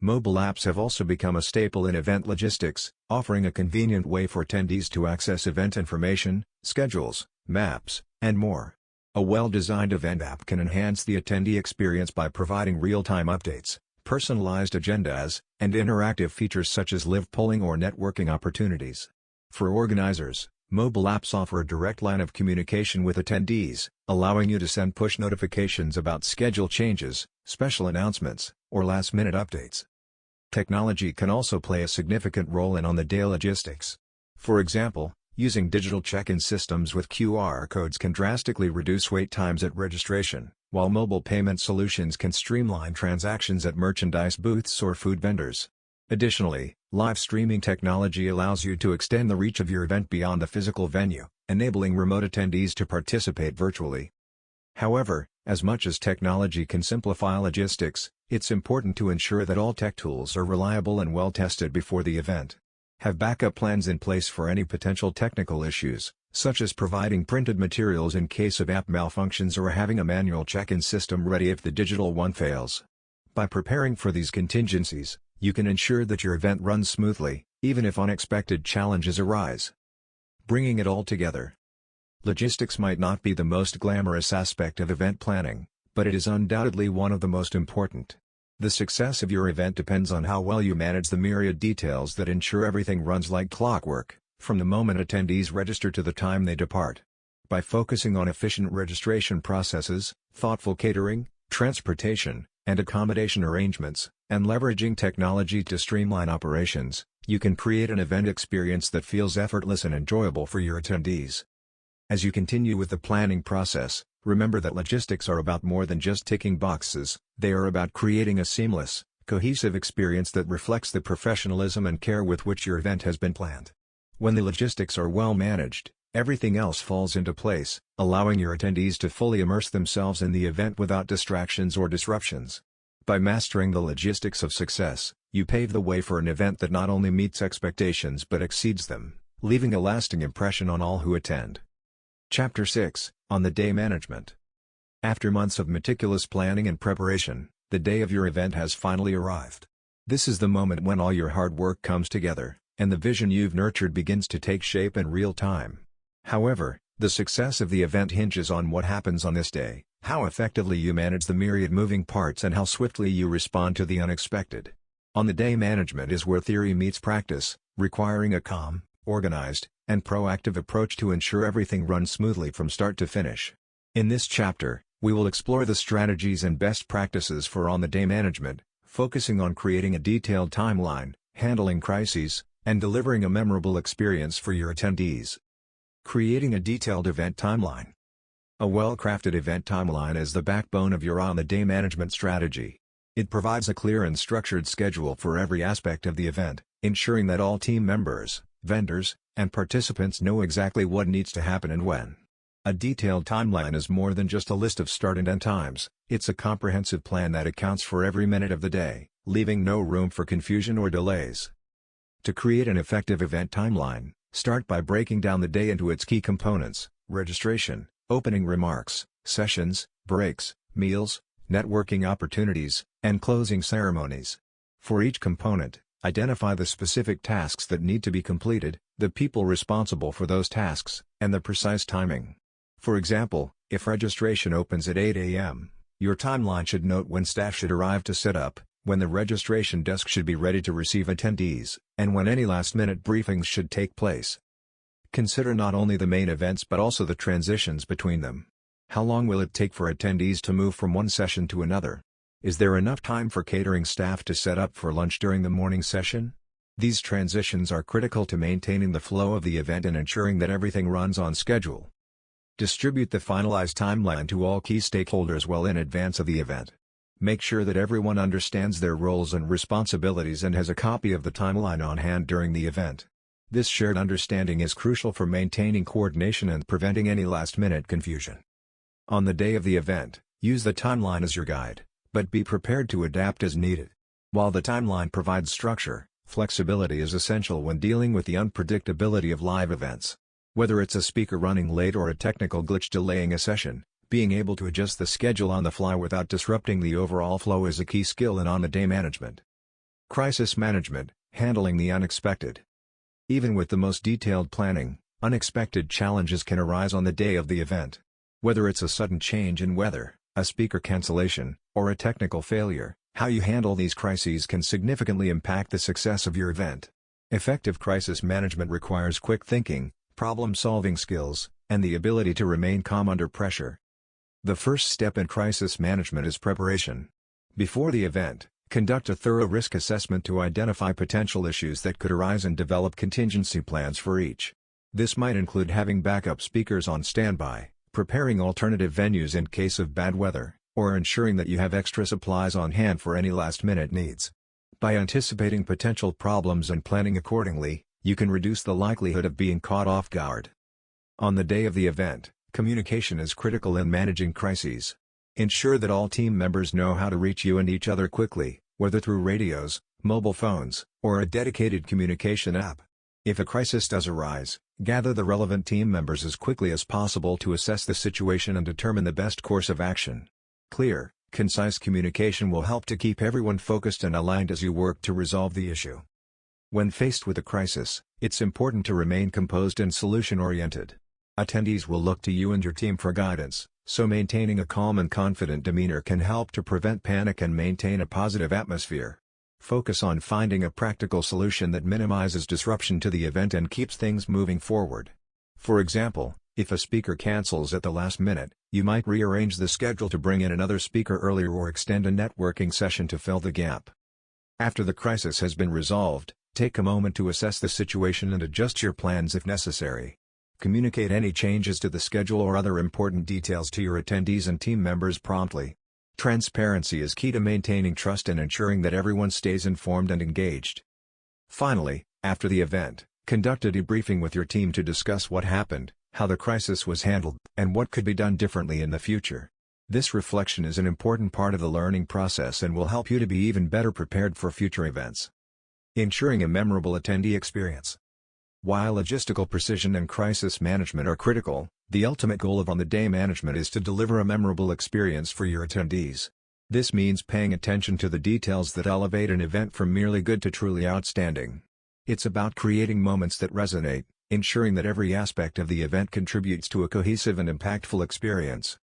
Mobile apps have also become a staple in event logistics, offering a convenient way for attendees to access event information, schedules, maps, and more. A well-designed event app can enhance the attendee experience by providing real-time updates, personalized agendas, and interactive features such as live polling or networking opportunities. For organizers, mobile apps offer a direct line of communication with attendees, allowing you to send push notifications about schedule changes, special announcements, or last-minute updates. Technology can also play a significant role in on-the-day logistics. For example, using digital check-in systems with QR codes can drastically reduce wait times at registration, while mobile payment solutions can streamline transactions at merchandise booths or food vendors. Additionally, live streaming technology allows you to extend the reach of your event beyond the physical venue, enabling remote attendees to participate virtually. However, as much as technology can simplify logistics, it's important to ensure that all tech tools are reliable and well-tested before the event. Have backup plans in place for any potential technical issues, such as providing printed materials in case of app malfunctions or having a manual check-in system ready if the digital one fails. By preparing for these contingencies, you can ensure that your event runs smoothly, even if unexpected challenges arise. Bringing it all together. Logistics might not be the most glamorous aspect of event planning, but it is undoubtedly one of the most important. The success of your event depends on how well you manage the myriad details that ensure everything runs like clockwork, from the moment attendees register to the time they depart. By focusing on efficient registration processes, thoughtful catering, transportation, and accommodation arrangements, and leveraging technology to streamline operations, you can create an event experience that feels effortless and enjoyable for your attendees. As you continue with the planning process, remember that logistics are about more than just ticking boxes. They are about creating a seamless, cohesive experience that reflects the professionalism and care with which your event has been planned. When the logistics are well managed, everything else falls into place, allowing your attendees to fully immerse themselves in the event without distractions or disruptions. By mastering the logistics of success, you pave the way for an event that not only meets expectations but exceeds them, leaving a lasting impression on all who attend. Chapter 6, On-the-Day Management. After months of meticulous planning and preparation, the day of your event has finally arrived. This is the moment when all your hard work comes together, and the vision you've nurtured begins to take shape in real time. However, the success of the event hinges on what happens on this day, how effectively you manage the myriad moving parts and how swiftly you respond to the unexpected. On-the-day management is where theory meets practice, requiring a calm, organized, and proactive approach to ensure everything runs smoothly from start to finish. In this chapter, we will explore the strategies and best practices for on-the-day management, focusing on creating a detailed timeline, handling crises, and delivering a memorable experience for your attendees. Creating a detailed event timeline. A well-crafted event timeline is the backbone of your on-the-day management strategy. It provides a clear and structured schedule for every aspect of the event, ensuring that all team members, vendors, and participants know exactly what needs to happen and when. A detailed timeline is more than just a list of start and end times, it's a comprehensive plan that accounts for every minute of the day, leaving no room for confusion or delays. To create an effective event timeline, start by breaking down the day into its key components: registration, opening remarks, sessions, breaks, meals, networking opportunities, and closing ceremonies. For each component, identify the specific tasks that need to be completed, the people responsible for those tasks, and the precise timing. For example, if registration opens at 8 a.m., your timeline should note when staff should arrive to set up, when the registration desk should be ready to receive attendees, and when any last-minute briefings should take place. Consider not only the main events but also the transitions between them. How long will it take for attendees to move from one session to another? Is there enough time for catering staff to set up for lunch during the morning session? These transitions are critical to maintaining the flow of the event and ensuring that everything runs on schedule. Distribute the finalized timeline to all key stakeholders well in advance of the event. Make sure that everyone understands their roles and responsibilities and has a copy of the timeline on hand during the event. This shared understanding is crucial for maintaining coordination and preventing any last-minute confusion. On the day of the event, use the timeline as your guide, but be prepared to adapt as needed. While the timeline provides structure, flexibility is essential when dealing with the unpredictability of live events. Whether it's a speaker running late or a technical glitch delaying a session, being able to adjust the schedule on the fly without disrupting the overall flow is a key skill in on-the-day management. Crisis management, handling the unexpected. Even with the most detailed planning, unexpected challenges can arise on the day of the event. Whether it's a sudden change in weather, a speaker cancellation, or a technical failure, how you handle these crises can significantly impact the success of your event. Effective crisis management requires quick thinking, problem-solving skills, and the ability to remain calm under pressure. The first step in crisis management is preparation. Before the event, conduct a thorough risk assessment to identify potential issues that could arise and develop contingency plans for each. This might include having backup speakers on standby, preparing alternative venues in case of bad weather, or ensuring that you have extra supplies on hand for any last-minute needs. By anticipating potential problems and planning accordingly, you can reduce the likelihood of being caught off guard. On the day of the event, communication is critical in managing crises. Ensure that all team members know how to reach you and each other quickly, whether through radios, mobile phones, or a dedicated communication app. If a crisis does arise, gather the relevant team members as quickly as possible to assess the situation and determine the best course of action. Clear, concise communication will help to keep everyone focused and aligned as you work to resolve the issue. When faced with a crisis, it's important to remain composed and solution-oriented. Attendees will look to you and your team for guidance, so maintaining a calm and confident demeanor can help to prevent panic and maintain a positive atmosphere. Focus on finding a practical solution that minimizes disruption to the event and keeps things moving forward. For example, if a speaker cancels at the last minute, you might rearrange the schedule to bring in another speaker earlier or extend a networking session to fill the gap. After the crisis has been resolved, take a moment to assess the situation and adjust your plans if necessary. Communicate any changes to the schedule or other important details to your attendees and team members promptly. Transparency is key to maintaining trust and ensuring that everyone stays informed and engaged. Finally, after the event, conduct a debriefing with your team to discuss what happened, how the crisis was handled, and what could be done differently in the future. This reflection is an important part of the learning process and will help you to be even better prepared for future events. Ensuring a memorable attendee experience. While logistical precision and crisis management are critical, the ultimate goal of on-the-day management is to deliver a memorable experience for your attendees. This means paying attention to the details that elevate an event from merely good to truly outstanding. It's about creating moments that resonate, ensuring that every aspect of the event contributes to a cohesive and impactful experience.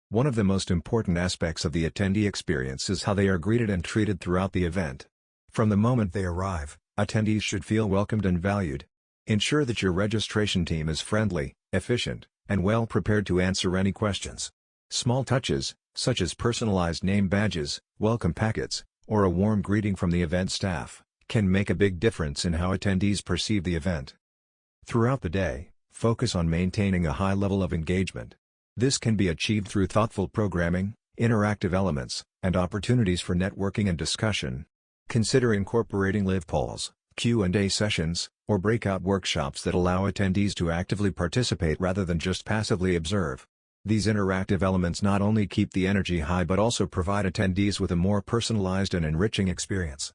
One of the most important aspects of the attendee experience is how they are greeted and treated throughout the event. From the moment they arrive, attendees should feel welcomed and valued. Ensure that your registration team is friendly, efficient, and well prepared to answer any questions. Small touches, such as personalized name badges, welcome packets, or a warm greeting from the event staff, can make a big difference in how attendees perceive the event. Throughout the day, focus on maintaining a high level of engagement. This can be achieved through thoughtful programming, interactive elements, and opportunities for networking and discussion. Consider incorporating live polls, Q&A sessions, or breakout workshops that allow attendees to actively participate rather than just passively observe. These interactive elements not only keep the energy high but also provide attendees with a more personalized and enriching experience.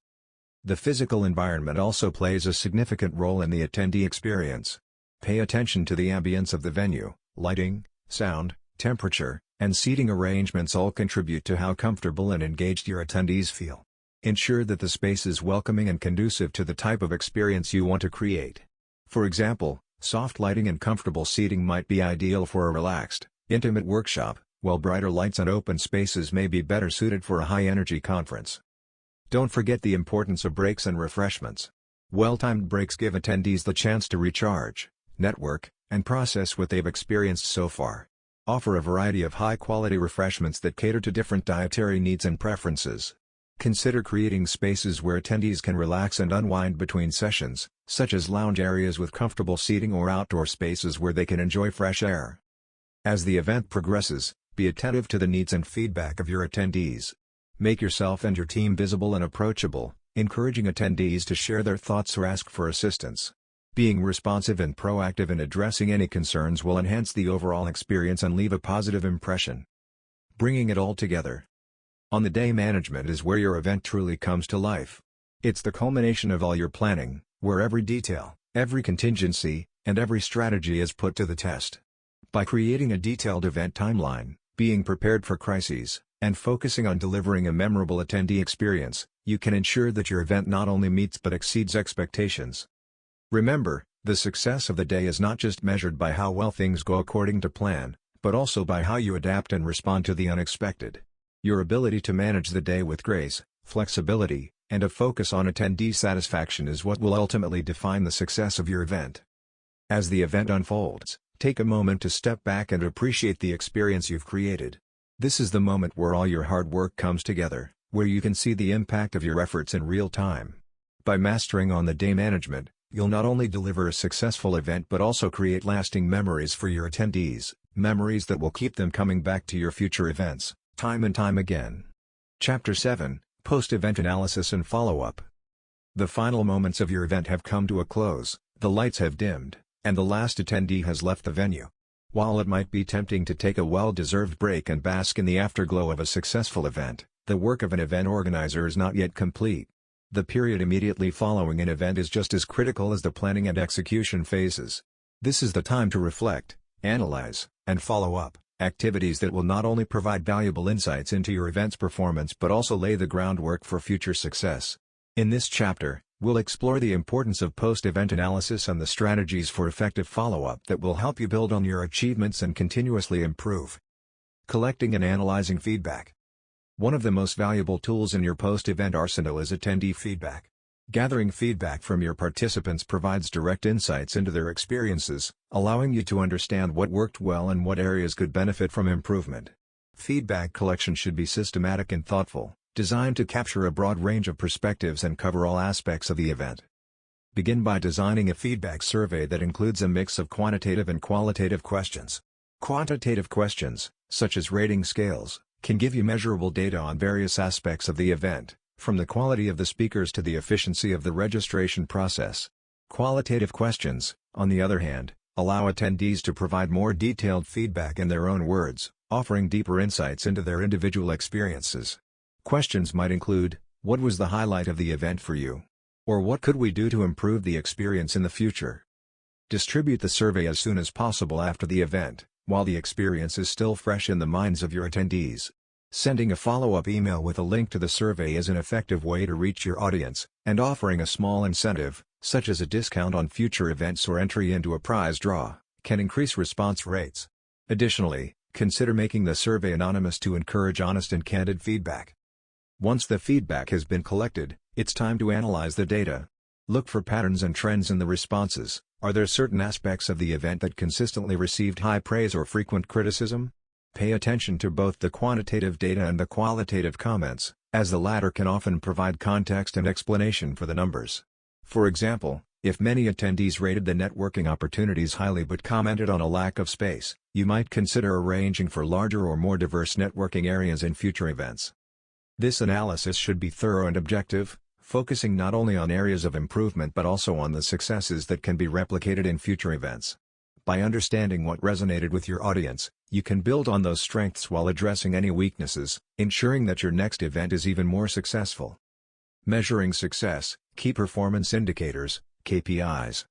The physical environment also plays a significant role in the attendee experience. Pay attention to the ambience of the venue. Lighting, sound, temperature, and seating arrangements all contribute to how comfortable and engaged your attendees feel. Ensure that the space is welcoming and conducive to the type of experience you want to create. For example, soft lighting and comfortable seating might be ideal for a relaxed, intimate workshop, while brighter lights and open spaces may be better suited for a high-energy conference. Don't forget the importance of breaks and refreshments. Well-timed breaks give attendees the chance to recharge, network, and process what they've experienced so far. Offer a variety of high-quality refreshments that cater to different dietary needs and preferences. Consider creating spaces where attendees can relax and unwind between sessions, such as lounge areas with comfortable seating or outdoor spaces where they can enjoy fresh air. As the event progresses, be attentive to the needs and feedback of your attendees. Make yourself and your team visible and approachable, encouraging attendees to share their thoughts or ask for assistance. Being responsive and proactive in addressing any concerns will enhance the overall experience and leave a positive impression. Bringing it all together. On the day, management is where your event truly comes to life. It's the culmination of all your planning, where every detail, every contingency, and every strategy is put to the test. By creating a detailed event timeline, being prepared for crises, and focusing on delivering a memorable attendee experience, you can ensure that your event not only meets but exceeds expectations. Remember, the success of the day is not just measured by how well things go according to plan, but also by how you adapt and respond to the unexpected. Your ability to manage the day with grace, flexibility, and a focus on attendee satisfaction is what will ultimately define the success of your event. As the event unfolds, take a moment to step back and appreciate the experience you've created. This is the moment where all your hard work comes together, where you can see the impact of your efforts in real time. By mastering on-the-day management, you'll not only deliver a successful event but also create lasting memories for your attendees, memories that will keep them coming back to your future events, time and time again. Chapter 7, Post-Event Analysis and Follow-Up. The final moments of your event have come to a close, the lights have dimmed, and the last attendee has left the venue. While it might be tempting to take a well-deserved break and bask in the afterglow of a successful event, the work of an event organizer is not yet complete. The period immediately following an event is just as critical as the planning and execution phases. This is the time to reflect, analyze, and follow up, activities that will not only provide valuable insights into your event's performance but also lay the groundwork for future success. In this chapter, we'll explore the importance of post-event analysis and the strategies for effective follow-up that will help you build on your achievements and continuously improve. Collecting and analyzing feedback. One of the most valuable tools in your post-event arsenal is attendee feedback. Gathering feedback from your participants provides direct insights into their experiences, allowing you to understand what worked well and what areas could benefit from improvement. Feedback collection should be systematic and thoughtful, designed to capture a broad range of perspectives and cover all aspects of the event. Begin by designing a feedback survey that includes a mix of quantitative and qualitative questions. Quantitative questions, such as rating scales, can give you measurable data on various aspects of the event, from the quality of the speakers to the efficiency of the registration process. Qualitative questions, on the other hand, allow attendees to provide more detailed feedback in their own words, offering deeper insights into their individual experiences. Questions might include, what was the highlight of the event for you? Or what could we do to improve the experience in the future? Distribute the survey as soon as possible after the event, while the experience is still fresh in the minds of your attendees. Sending a follow-up email with a link to the survey is an effective way to reach your audience, and offering a small incentive, such as a discount on future events or entry into a prize draw, can increase response rates. Additionally, consider making the survey anonymous to encourage honest and candid feedback. Once the feedback has been collected, it's time to analyze the data. Look for patterns and trends in the responses, Are there certain aspects of the event that consistently received high praise or frequent criticism? Pay attention to both the quantitative data and the qualitative comments, as the latter can often provide context and explanation for the numbers. For example, if many attendees rated the networking opportunities highly but commented on a lack of space, you might consider arranging for larger or more diverse networking areas in future events. This analysis should be thorough and objective, focusing not only on areas of improvement but also on the successes that can be replicated in future events. By understanding what resonated with your audience, you can build on those strengths while addressing any weaknesses, ensuring that your next event is even more successful. Measuring success, key performance indicators, KPIs.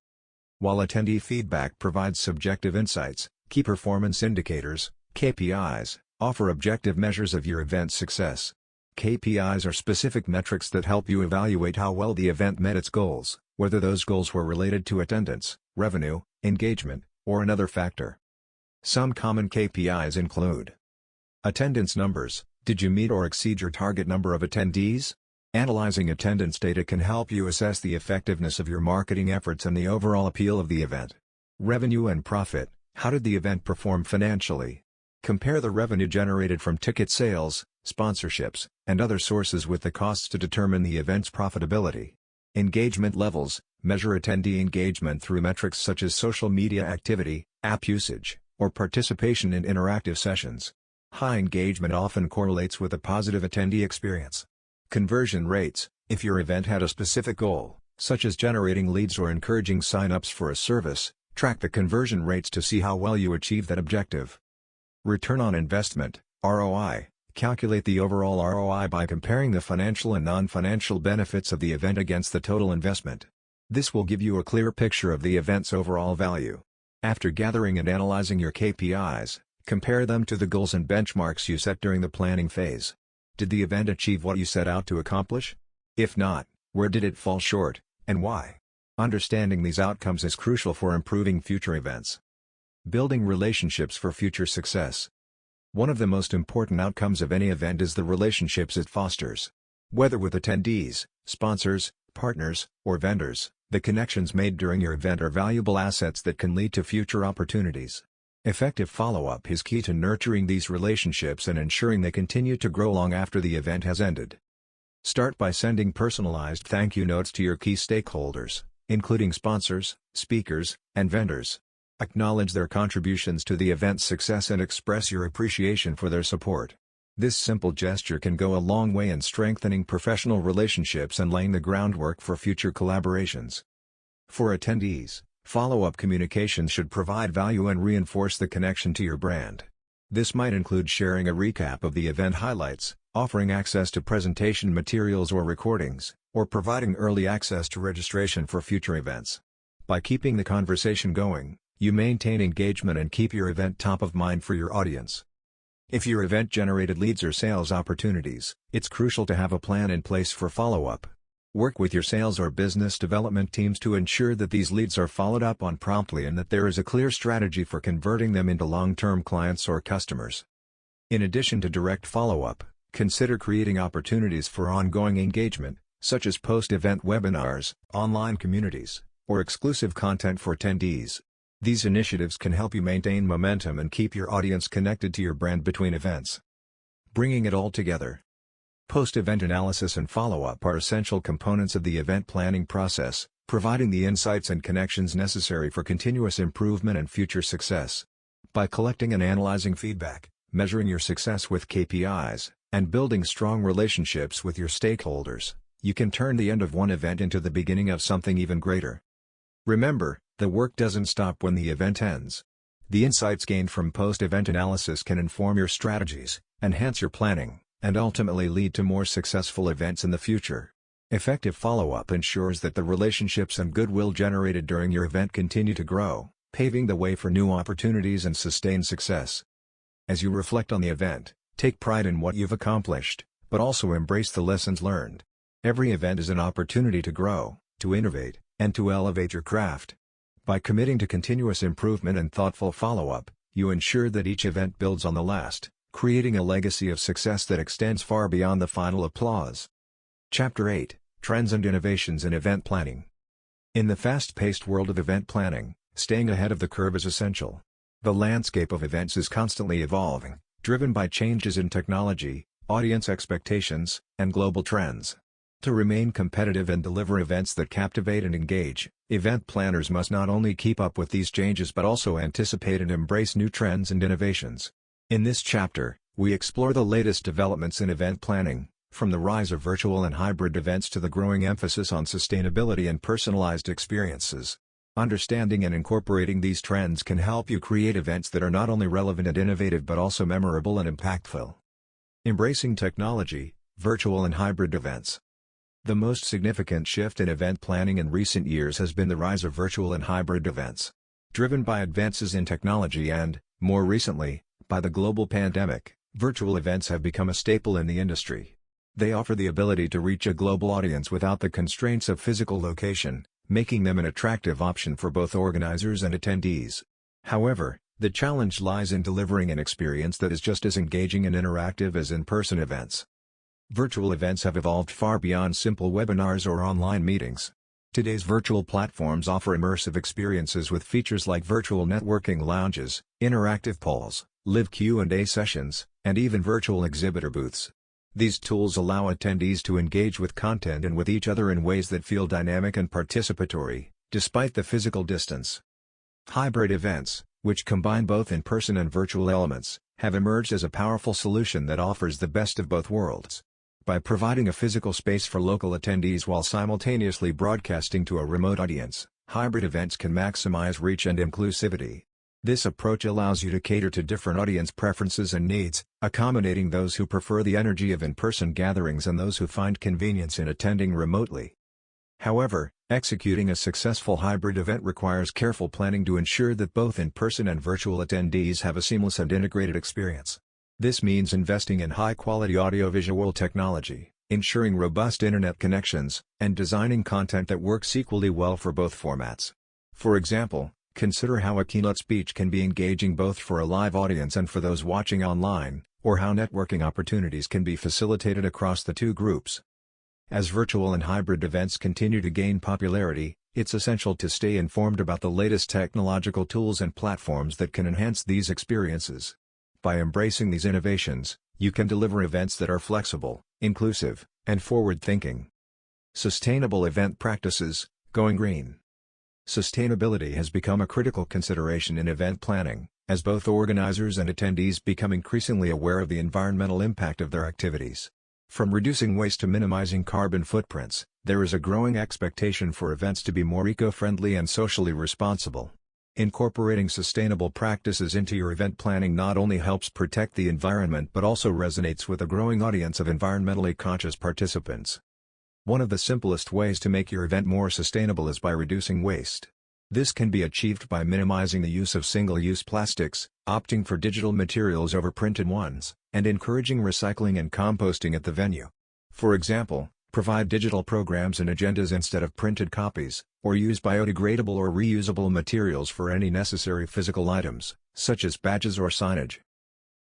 While attendee feedback provides subjective insights, key performance indicators, KPIs, offer objective measures of your event's success. KPIs are specific metrics that help you evaluate how well the event met its goals, whether those goals were related to attendance, revenue, engagement, or another factor. Some common KPIs include: attendance numbers. Did you meet or exceed your target number of attendees? Analyzing attendance data can help you assess the effectiveness of your marketing efforts and the overall appeal of the event. Revenue and profit. How did the event perform financially? Compare the revenue generated from ticket sales, sponsorships, and other sources with the costs to determine the event's profitability. Engagement levels. Measure attendee engagement through metrics such as social media activity, app usage, or participation in interactive sessions. High engagement often correlates with a positive attendee experience. Conversion rates. If your event had a specific goal, such as generating leads or encouraging sign-ups for a service, track the conversion rates to see how well you achieve that objective. Return on investment, ROI. Calculate the overall ROI by comparing the financial and non-financial benefits of the event against the total investment. This will give you a clear picture of the event's overall value. After gathering and analyzing your KPIs, compare them to the goals and benchmarks you set during the planning phase. Did the event achieve what you set out to accomplish? If not, where did it fall short, and why? Understanding these outcomes is crucial for improving future events. Building relationships for future success. One of the most important outcomes of any event is the relationships it fosters. Whether with attendees, sponsors, partners, or vendors, the connections made during your event are valuable assets that can lead to future opportunities. Effective follow-up is key to nurturing these relationships and ensuring they continue to grow long after the event has ended. Start by sending personalized thank you notes to your key stakeholders, including sponsors, speakers, and vendors. Acknowledge their contributions to the event's success and express your appreciation for their support. This simple gesture can go a long way in strengthening professional relationships and laying the groundwork for future collaborations. For attendees, follow-up communications should provide value and reinforce the connection to your brand. This might include sharing a recap of the event highlights, offering access to presentation materials or recordings, or providing early access to registration for future events. By keeping the conversation going, you maintain engagement and keep your event top of mind for your audience. If your event generated leads or sales opportunities, it's crucial to have a plan in place for follow-up. Work with your sales or business development teams to ensure that these leads are followed up on promptly and that there is a clear strategy for converting them into long-term clients or customers. In addition to direct follow-up, consider creating opportunities for ongoing engagement, such as post-event webinars, online communities, or exclusive content for attendees. These initiatives can help you maintain momentum and keep your audience connected to your brand between events. Bringing it all together. Post-event analysis and follow-up are essential components of the event planning process, providing the insights and connections necessary for continuous improvement and future success. By collecting and analyzing feedback, measuring your success with KPIs, and building strong relationships with your stakeholders, you can turn the end of one event into the beginning of something even greater. Remember, the work doesn't stop when the event ends. The insights gained from post-event analysis can inform your strategies, enhance your planning, and ultimately lead to more successful events in the future. Effective follow-up ensures that the relationships and goodwill generated during your event continue to grow, paving the way for new opportunities and sustained success. As you reflect on the event, take pride in what you've accomplished, but also embrace the lessons learned. Every event is an opportunity to grow, to innovate, and to elevate your craft. By committing to continuous improvement and thoughtful follow-up, you ensure that each event builds on the last, creating a legacy of success that extends far beyond the final applause. Chapter 8: Trends and Innovations in Event Planning. In the fast-paced world of event planning, staying ahead of the curve is essential. The landscape of events is constantly evolving, driven by changes in technology, audience expectations, and global trends. To remain competitive and deliver events that captivate and engage, event planners must not only keep up with these changes but also anticipate and embrace new trends and innovations. In this chapter, we explore the latest developments in event planning, from the rise of virtual and hybrid events to the growing emphasis on sustainability and personalized experiences. Understanding and incorporating these trends can help you create events that are not only relevant and innovative but also memorable and impactful. Embracing technology, virtual and hybrid events. The most significant shift in event planning in recent years has been the rise of virtual and hybrid events. Driven by advances in technology and, more recently, by the global pandemic, virtual events have become a staple in the industry. They offer the ability to reach a global audience without the constraints of physical location, making them an attractive option for both organizers and attendees. However, the challenge lies in delivering an experience that is just as engaging and interactive as in-person events. Virtual events have evolved far beyond simple webinars or online meetings. Today's virtual platforms offer immersive experiences with features like virtual networking lounges, interactive polls, live Q&A sessions, and even virtual exhibitor booths. These tools allow attendees to engage with content and with each other in ways that feel dynamic and participatory, despite the physical distance. Hybrid events, which combine both in-person and virtual elements, have emerged as a powerful solution that offers the best of both worlds. By providing a physical space for local attendees while simultaneously broadcasting to a remote audience, hybrid events can maximize reach and inclusivity. This approach allows you to cater to different audience preferences and needs, accommodating those who prefer the energy of in-person gatherings and those who find convenience in attending remotely. However, executing a successful hybrid event requires careful planning to ensure that both in-person and virtual attendees have a seamless and integrated experience. This means investing in high-quality audiovisual technology, ensuring robust internet connections, and designing content that works equally well for both formats. For example, consider how a keynote speech can be engaging both for a live audience and for those watching online, or how networking opportunities can be facilitated across the two groups. As virtual and hybrid events continue to gain popularity, it's essential to stay informed about the latest technological tools and platforms that can enhance these experiences. By embracing these innovations, you can deliver events that are flexible, inclusive, and forward-thinking. Sustainable event practices, going green. Sustainability has become a critical consideration in event planning, as both organizers and attendees become increasingly aware of the environmental impact of their activities. From reducing waste to minimizing carbon footprints, there is a growing expectation for events to be more eco-friendly and socially responsible. Incorporating sustainable practices into your event planning not only helps protect the environment but also resonates with a growing audience of environmentally conscious participants. One of the simplest ways to make your event more sustainable is by reducing waste. This can be achieved by minimizing the use of single-use plastics, opting for digital materials over printed ones, and encouraging recycling and composting at the venue. For example, provide digital programs and agendas instead of printed copies, or use biodegradable or reusable materials for any necessary physical items, such as badges or signage.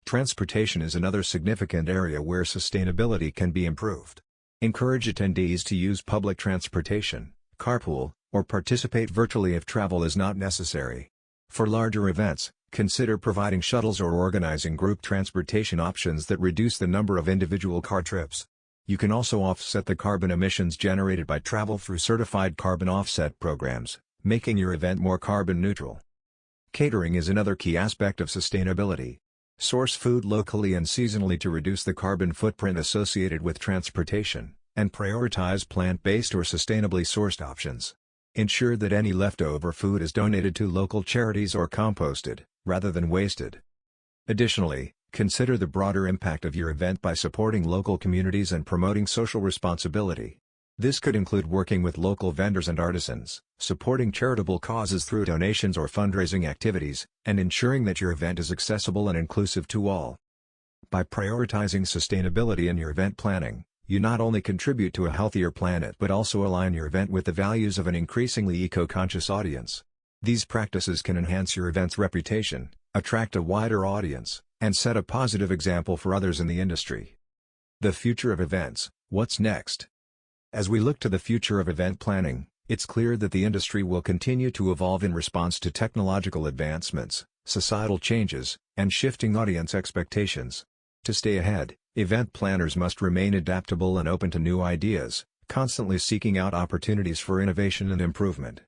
Transportation is another significant area where sustainability can be improved. Encourage attendees to use public transportation, carpool, or participate virtually if travel is not necessary. For larger events, consider providing shuttles or organizing group transportation options that reduce the number of individual car trips. You can also offset the carbon emissions generated by travel through certified carbon offset programs, making your event more carbon neutral. Catering is another key aspect of sustainability. Source food locally and seasonally to reduce the carbon footprint associated with transportation, and prioritize plant-based or sustainably sourced options. Ensure that any leftover food is donated to local charities or composted, rather than wasted. Additionally, consider the broader impact of your event by supporting local communities and promoting social responsibility. This could include working with local vendors and artisans, supporting charitable causes through donations or fundraising activities, and ensuring that your event is accessible and inclusive to all. By prioritizing sustainability in your event planning, you not only contribute to a healthier planet but also align your event with the values of an increasingly eco-conscious audience. These practices can enhance your event's reputation, attract a wider audience, and set a positive example for others in the industry. The future of events, what's next? As we look to the future of event planning, It's clear that the industry will continue to evolve in response to technological advancements, societal changes, and shifting audience expectations. To stay ahead, event planners must remain adaptable and open to new ideas, constantly seeking out opportunities for innovation and improvement.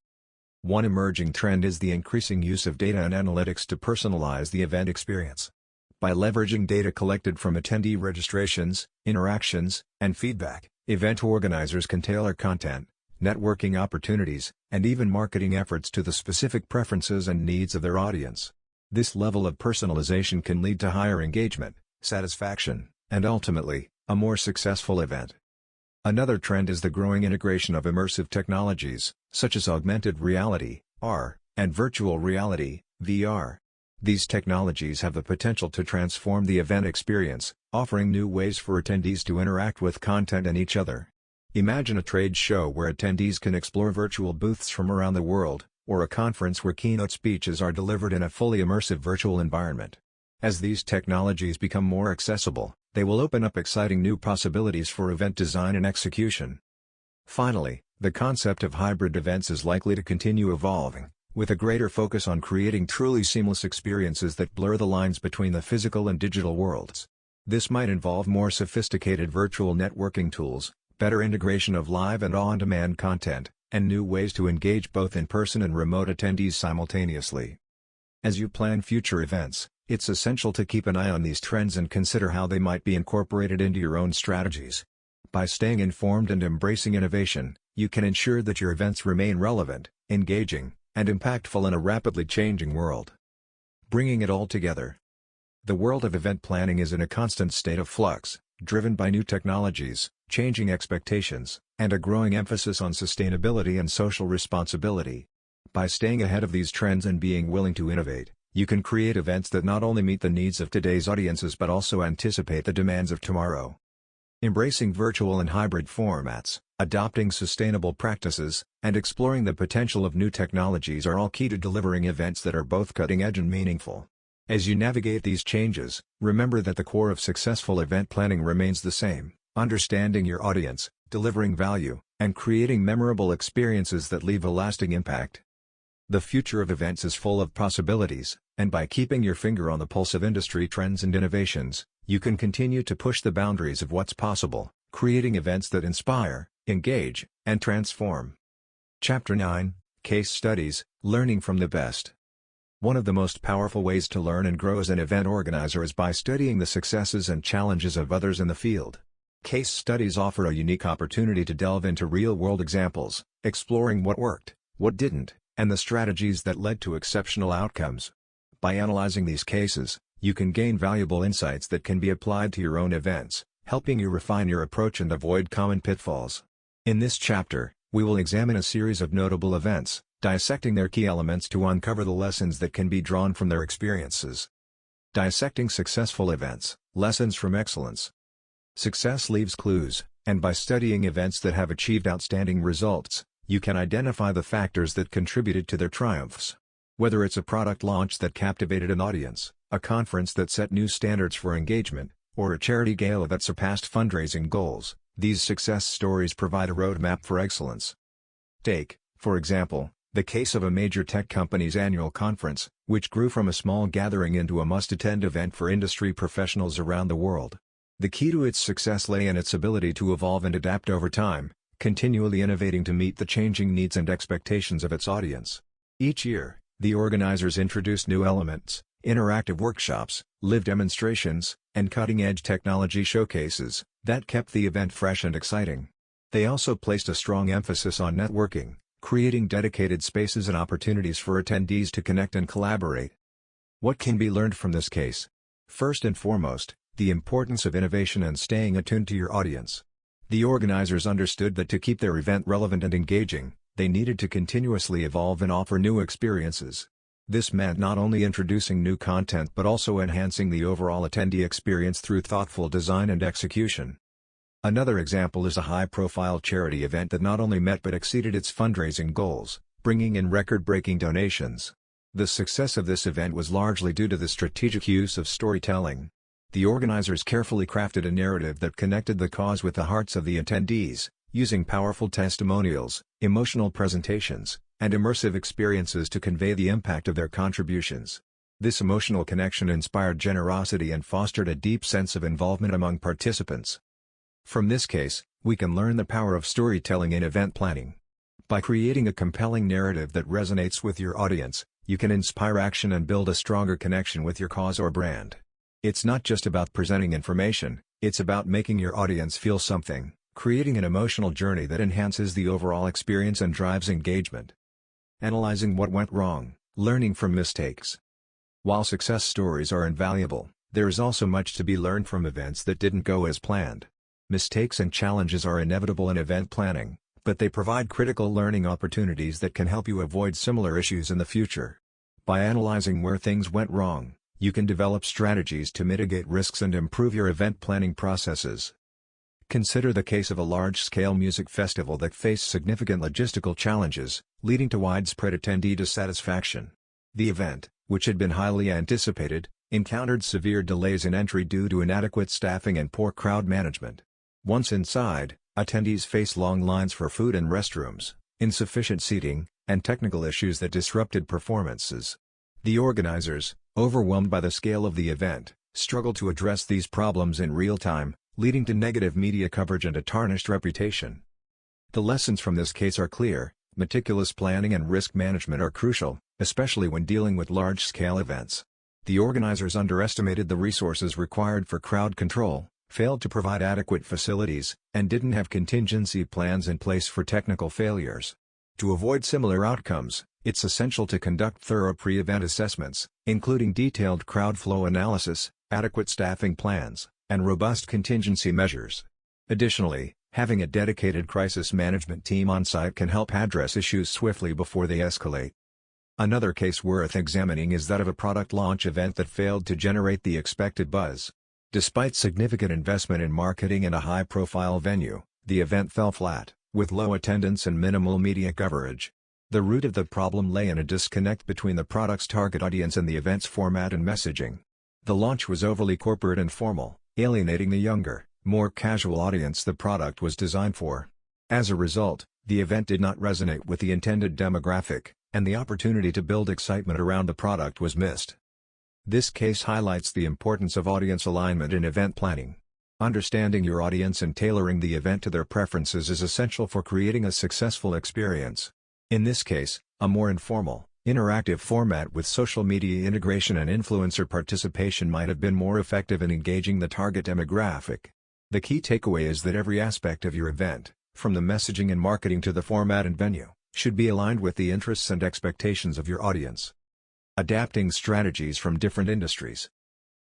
One emerging trend is the increasing use of data and analytics to personalize the event experience. By leveraging data collected from attendee registrations, interactions, and feedback, event organizers can tailor content, networking opportunities, and even marketing efforts to the specific preferences and needs of their audience. This level of personalization can lead to higher engagement, satisfaction, and ultimately, a more successful event. Another trend is the growing integration of immersive technologies, such as augmented reality, AR, and virtual reality, VR. These technologies have the potential to transform the event experience, offering new ways for attendees to interact with content and each other. Imagine a trade show where attendees can explore virtual booths from around the world, or a conference where keynote speeches are delivered in a fully immersive virtual environment. As these technologies become more accessible, they will open up exciting new possibilities for event design and execution. Finally, the concept of hybrid events is likely to continue evolving, with a greater focus on creating truly seamless experiences that blur the lines between the physical and digital worlds. This might involve more sophisticated virtual networking tools, better integration of live and on-demand content, and new ways to engage both in-person and remote attendees simultaneously. As you plan future events, it's essential to keep an eye on these trends and consider how they might be incorporated into your own strategies. By staying informed and embracing innovation, you can ensure that your events remain relevant, engaging, and impactful in a rapidly changing world. Bringing it all together. The world of event planning is in a constant state of flux, driven by new technologies, changing expectations, and a growing emphasis on sustainability and social responsibility. By staying ahead of these trends and being willing to innovate, you can create events that not only meet the needs of today's audiences but also anticipate the demands of tomorrow. Embracing virtual and hybrid formats, adopting sustainable practices, and exploring the potential of new technologies are all key to delivering events that are both cutting-edge and meaningful. As you navigate these changes, remember that the core of successful event planning remains the same: understanding your audience, delivering value, and creating memorable experiences that leave a lasting impact. The future of events is full of possibilities, and by keeping your finger on the pulse of industry trends and innovations, you can continue to push the boundaries of what's possible, creating events that inspire, engage, and transform. Chapter 9: Case Studies, Learning from the Best. One of the most powerful ways to learn and grow as an event organizer is by studying the successes and challenges of others in the field. Case studies offer a unique opportunity to delve into real-world examples, exploring what worked, what didn't, and the strategies that led to exceptional outcomes. By analyzing these cases, you can gain valuable insights that can be applied to your own events, helping you refine your approach and avoid common pitfalls. In this chapter, we will examine a series of notable events, dissecting their key elements to uncover the lessons that can be drawn from their experiences. Dissecting successful events, lessons from excellence. Success leaves clues, and by studying events that have achieved outstanding results, you can identify the factors that contributed to their triumphs. Whether it's a product launch that captivated an audience, a conference that set new standards for engagement, or a charity gala that surpassed fundraising goals, these success stories provide a roadmap for excellence. Take, for example, the case of a major tech company's annual conference, which grew from a small gathering into a must-attend event for industry professionals around the world. The key to its success lay in its ability to evolve and adapt over time, continually innovating to meet the changing needs and expectations of its audience. Each year, the organizers introduced new elements, interactive workshops, live demonstrations, and cutting-edge technology showcases that kept the event fresh and exciting. They also placed a strong emphasis on networking, creating dedicated spaces and opportunities for attendees to connect and collaborate. What can be learned from this case? First and foremost, the importance of innovation and staying attuned to your audience. The organizers understood that to keep their event relevant and engaging, they needed to continuously evolve and offer new experiences. This meant not only introducing new content but also enhancing the overall attendee experience through thoughtful design and execution. Another example is a high-profile charity event that not only met but exceeded its fundraising goals, bringing in record-breaking donations. The success of this event was largely due to the strategic use of storytelling. The organizers carefully crafted a narrative that connected the cause with the hearts of the attendees, using powerful testimonials, emotional presentations, and immersive experiences to convey the impact of their contributions. This emotional connection inspired generosity and fostered a deep sense of involvement among participants. From this case, we can learn the power of storytelling in event planning. By creating a compelling narrative that resonates with your audience, you can inspire action and build a stronger connection with your cause or brand. It's not just about presenting information, it's about making your audience feel something, creating an emotional journey that enhances the overall experience and drives engagement. Analyzing what went wrong, learning from mistakes. While success stories are invaluable, there is also much to be learned from events that didn't go as planned. Mistakes and challenges are inevitable in event planning, but they provide critical learning opportunities that can help you avoid similar issues in the future. By analyzing where things went wrong, you can develop strategies to mitigate risks and improve your event planning processes. Consider the case of a large-scale music festival that faced significant logistical challenges, leading to widespread attendee dissatisfaction. The event, which had been highly anticipated, encountered severe delays in entry due to inadequate staffing and poor crowd management. Once inside, attendees faced long lines for food and restrooms, insufficient seating, and technical issues that disrupted performances. The organizers, overwhelmed by the scale of the event, struggled to address these problems in real time, leading to negative media coverage and a tarnished reputation. The lessons from this case are clear: meticulous planning and risk management are crucial, especially when dealing with large-scale events. The organizers underestimated the resources required for crowd control, failed to provide adequate facilities, and didn't have contingency plans in place for technical failures. To avoid similar outcomes, it's essential to conduct thorough pre-event assessments, including detailed crowd flow analysis, adequate staffing plans, and robust contingency measures. Additionally, having a dedicated crisis management team on site can help address issues swiftly before they escalate. Another case worth examining is that of a product launch event that failed to generate the expected buzz. Despite significant investment in marketing and a high-profile venue, the event fell flat, with low attendance and minimal media coverage. The root of the problem lay in a disconnect between the product's target audience and the event's format and messaging. The launch was overly corporate and formal, alienating the younger, more casual audience the product was designed for. As a result, the event did not resonate with the intended demographic, and the opportunity to build excitement around the product was missed. This case highlights the importance of audience alignment in event planning. Understanding your audience and tailoring the event to their preferences is essential for creating a successful experience. In this case, a more informal, interactive format with social media integration and influencer participation might have been more effective in engaging the target demographic. The key takeaway is that every aspect of your event, from the messaging and marketing to the format and venue, should be aligned with the interests and expectations of your audience. Adapting strategies from different industries.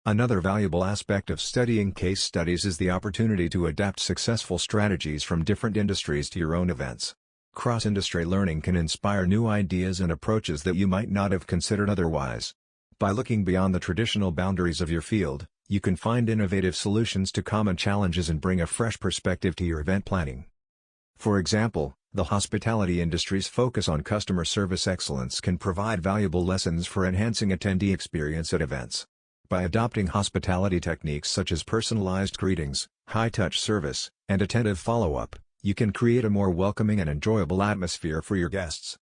Another valuable aspect of studying case studies is the opportunity to adapt successful strategies from different industries to your own events. Cross-industry learning can inspire new ideas and approaches that you might not have considered otherwise. By looking beyond the traditional boundaries of your field, you can find innovative solutions to common challenges and bring a fresh perspective to your event planning. For example, the hospitality industry's focus on customer service excellence can provide valuable lessons for enhancing attendee experience at events. By adopting hospitality techniques such as personalized greetings, high-touch service, and attentive follow-up, you can create a more welcoming and enjoyable atmosphere for your guests.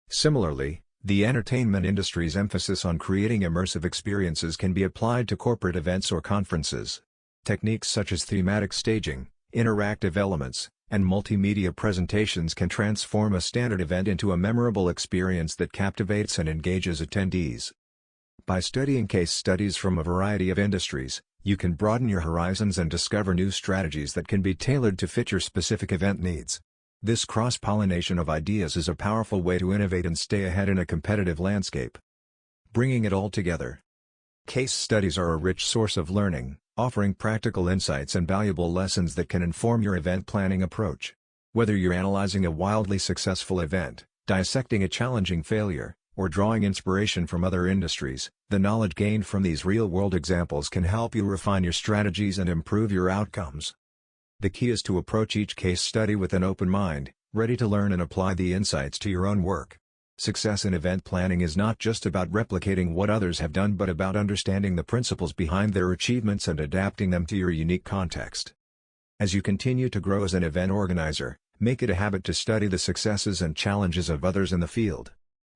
Similarly, the entertainment industry's emphasis on creating immersive experiences can be applied to corporate events or conferences. Techniques such as thematic staging, interactive elements, and multimedia presentations can transform a standard event into a memorable experience that captivates and engages attendees. By studying case studies from a variety of industries, you can broaden your horizons and discover new strategies that can be tailored to fit your specific event needs. This cross-pollination of ideas is a powerful way to innovate and stay ahead in a competitive landscape. Bringing it all together. Case studies are a rich source of learning, offering practical insights and valuable lessons that can inform your event planning approach. Whether you're analyzing a wildly successful event, dissecting a challenging failure, or drawing inspiration from other industries, the knowledge gained from these real-world examples can help you refine your strategies and improve your outcomes. The key is to approach each case study with an open mind, ready to learn and apply the insights to your own work. Success in event planning is not just about replicating what others have done but about understanding the principles behind their achievements and adapting them to your unique context. As you continue to grow as an event organizer, make it a habit to study the successes and challenges of others in the field.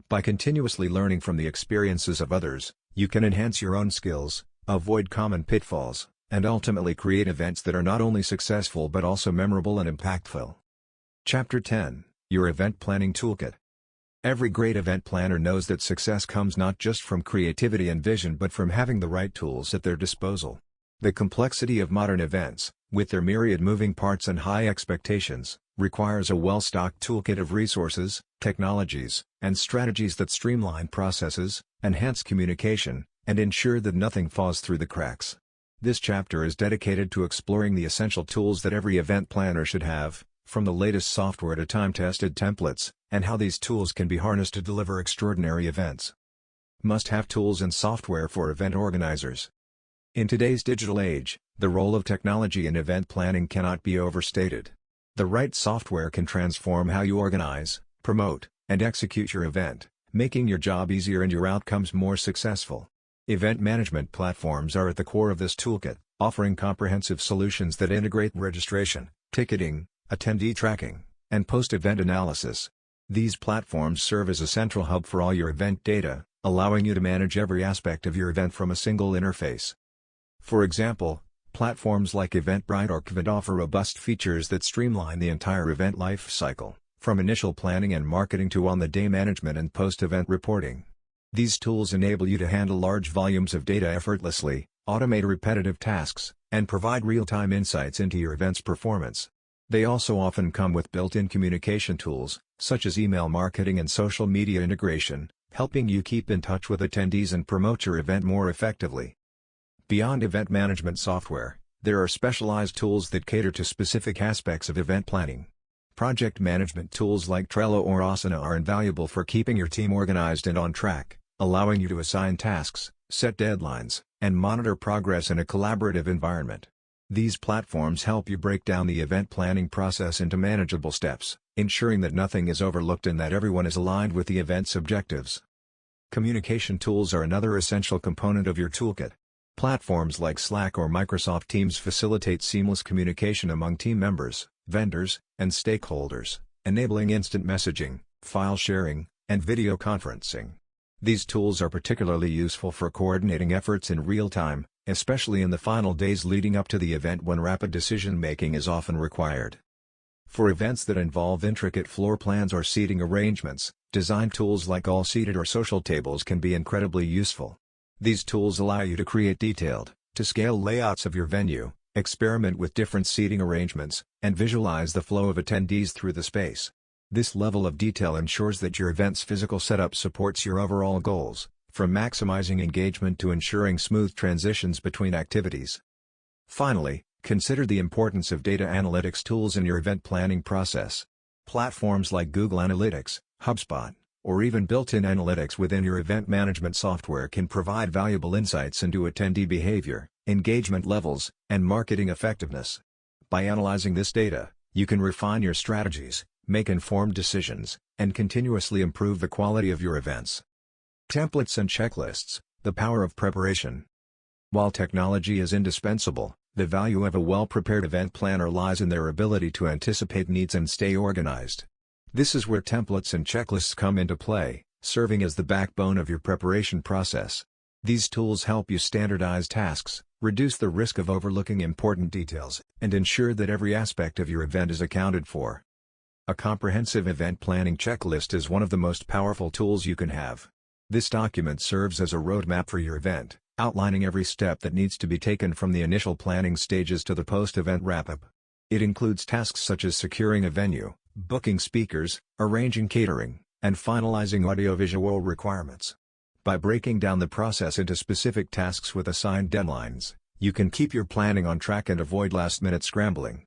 By continuously learning from the experiences of others, you can enhance your own skills, avoid common pitfalls, and ultimately create events that are not only successful but also memorable and impactful. Chapter 10: Your Event Planning Toolkit. Every great event planner knows that success comes not just from creativity and vision but from having the right tools at their disposal. The complexity of modern events, with their myriad moving parts and high expectations, requires a well-stocked toolkit of resources, technologies, and strategies that streamline processes, enhance communication, and ensure that nothing falls through the cracks. This chapter is dedicated to exploring the essential tools that every event planner should have, from the latest software to time-tested templates, and how these tools can be harnessed to deliver extraordinary events. Must-have tools and software for event organizers. In today's digital age, the role of technology in event planning cannot be overstated. The right software can transform how you organize, promote, and execute your event, making your job easier and your outcomes more successful. Event management platforms are at the core of this toolkit, offering comprehensive solutions that integrate registration, ticketing, attendee tracking, and post-event analysis. These platforms serve as a central hub for all your event data, allowing you to manage every aspect of your event from a single interface. For example, platforms like Eventbrite or Kvad offer robust features that streamline the entire event life cycle, from initial planning and marketing to on-the-day management and post-event reporting. These tools enable you to handle large volumes of data effortlessly, automate repetitive tasks, and provide real-time insights into your event's performance. They also often come with built-in communication tools, such as email marketing and social media integration, helping you keep in touch with attendees and promote your event more effectively. Beyond event management software, there are specialized tools that cater to specific aspects of event planning. Project management tools like Trello or Asana are invaluable for keeping your team organized and on track, allowing you to assign tasks, set deadlines, and monitor progress in a collaborative environment. These platforms help you break down the event planning process into manageable steps, ensuring that nothing is overlooked and that everyone is aligned with the event's objectives. Communication tools are another essential component of your toolkit. Platforms like Slack or Microsoft Teams facilitate seamless communication among team members, vendors, and stakeholders, enabling instant messaging, file sharing, and video conferencing. These tools are particularly useful for coordinating efforts in real time, especially in the final days leading up to the event when rapid decision-making is often required. For events that involve intricate floor plans or seating arrangements, design tools like all-seated or social tables can be incredibly useful. These tools allow you to create detailed, to-scale layouts of your venue, experiment with different seating arrangements, and visualize the flow of attendees through the space. This level of detail ensures that your event's physical setup supports your overall goals, from maximizing engagement to ensuring smooth transitions between activities. Finally, consider the importance of data analytics tools in your event planning process. Platforms like Google Analytics, HubSpot, or even built-in analytics within your event management software can provide valuable insights into attendee behavior, engagement levels, and marketing effectiveness. By analyzing this data, you can refine your strategies, make informed decisions, and continuously improve the quality of your events. Templates and checklists, the power of preparation. While technology is indispensable, the value of a well-prepared event planner lies in their ability to anticipate needs and stay organized. This is where templates and checklists come into play, serving as the backbone of your preparation process. These tools help you standardize tasks, reduce the risk of overlooking important details, and ensure that every aspect of your event is accounted for. A comprehensive event planning checklist is one of the most powerful tools you can have. This document serves as a roadmap for your event, outlining every step that needs to be taken from the initial planning stages to the post-event wrap-up. It includes tasks such as securing a venue, booking speakers, arranging catering, and finalizing audiovisual requirements. By breaking down the process into specific tasks with assigned deadlines, you can keep your planning on track and avoid last-minute scrambling.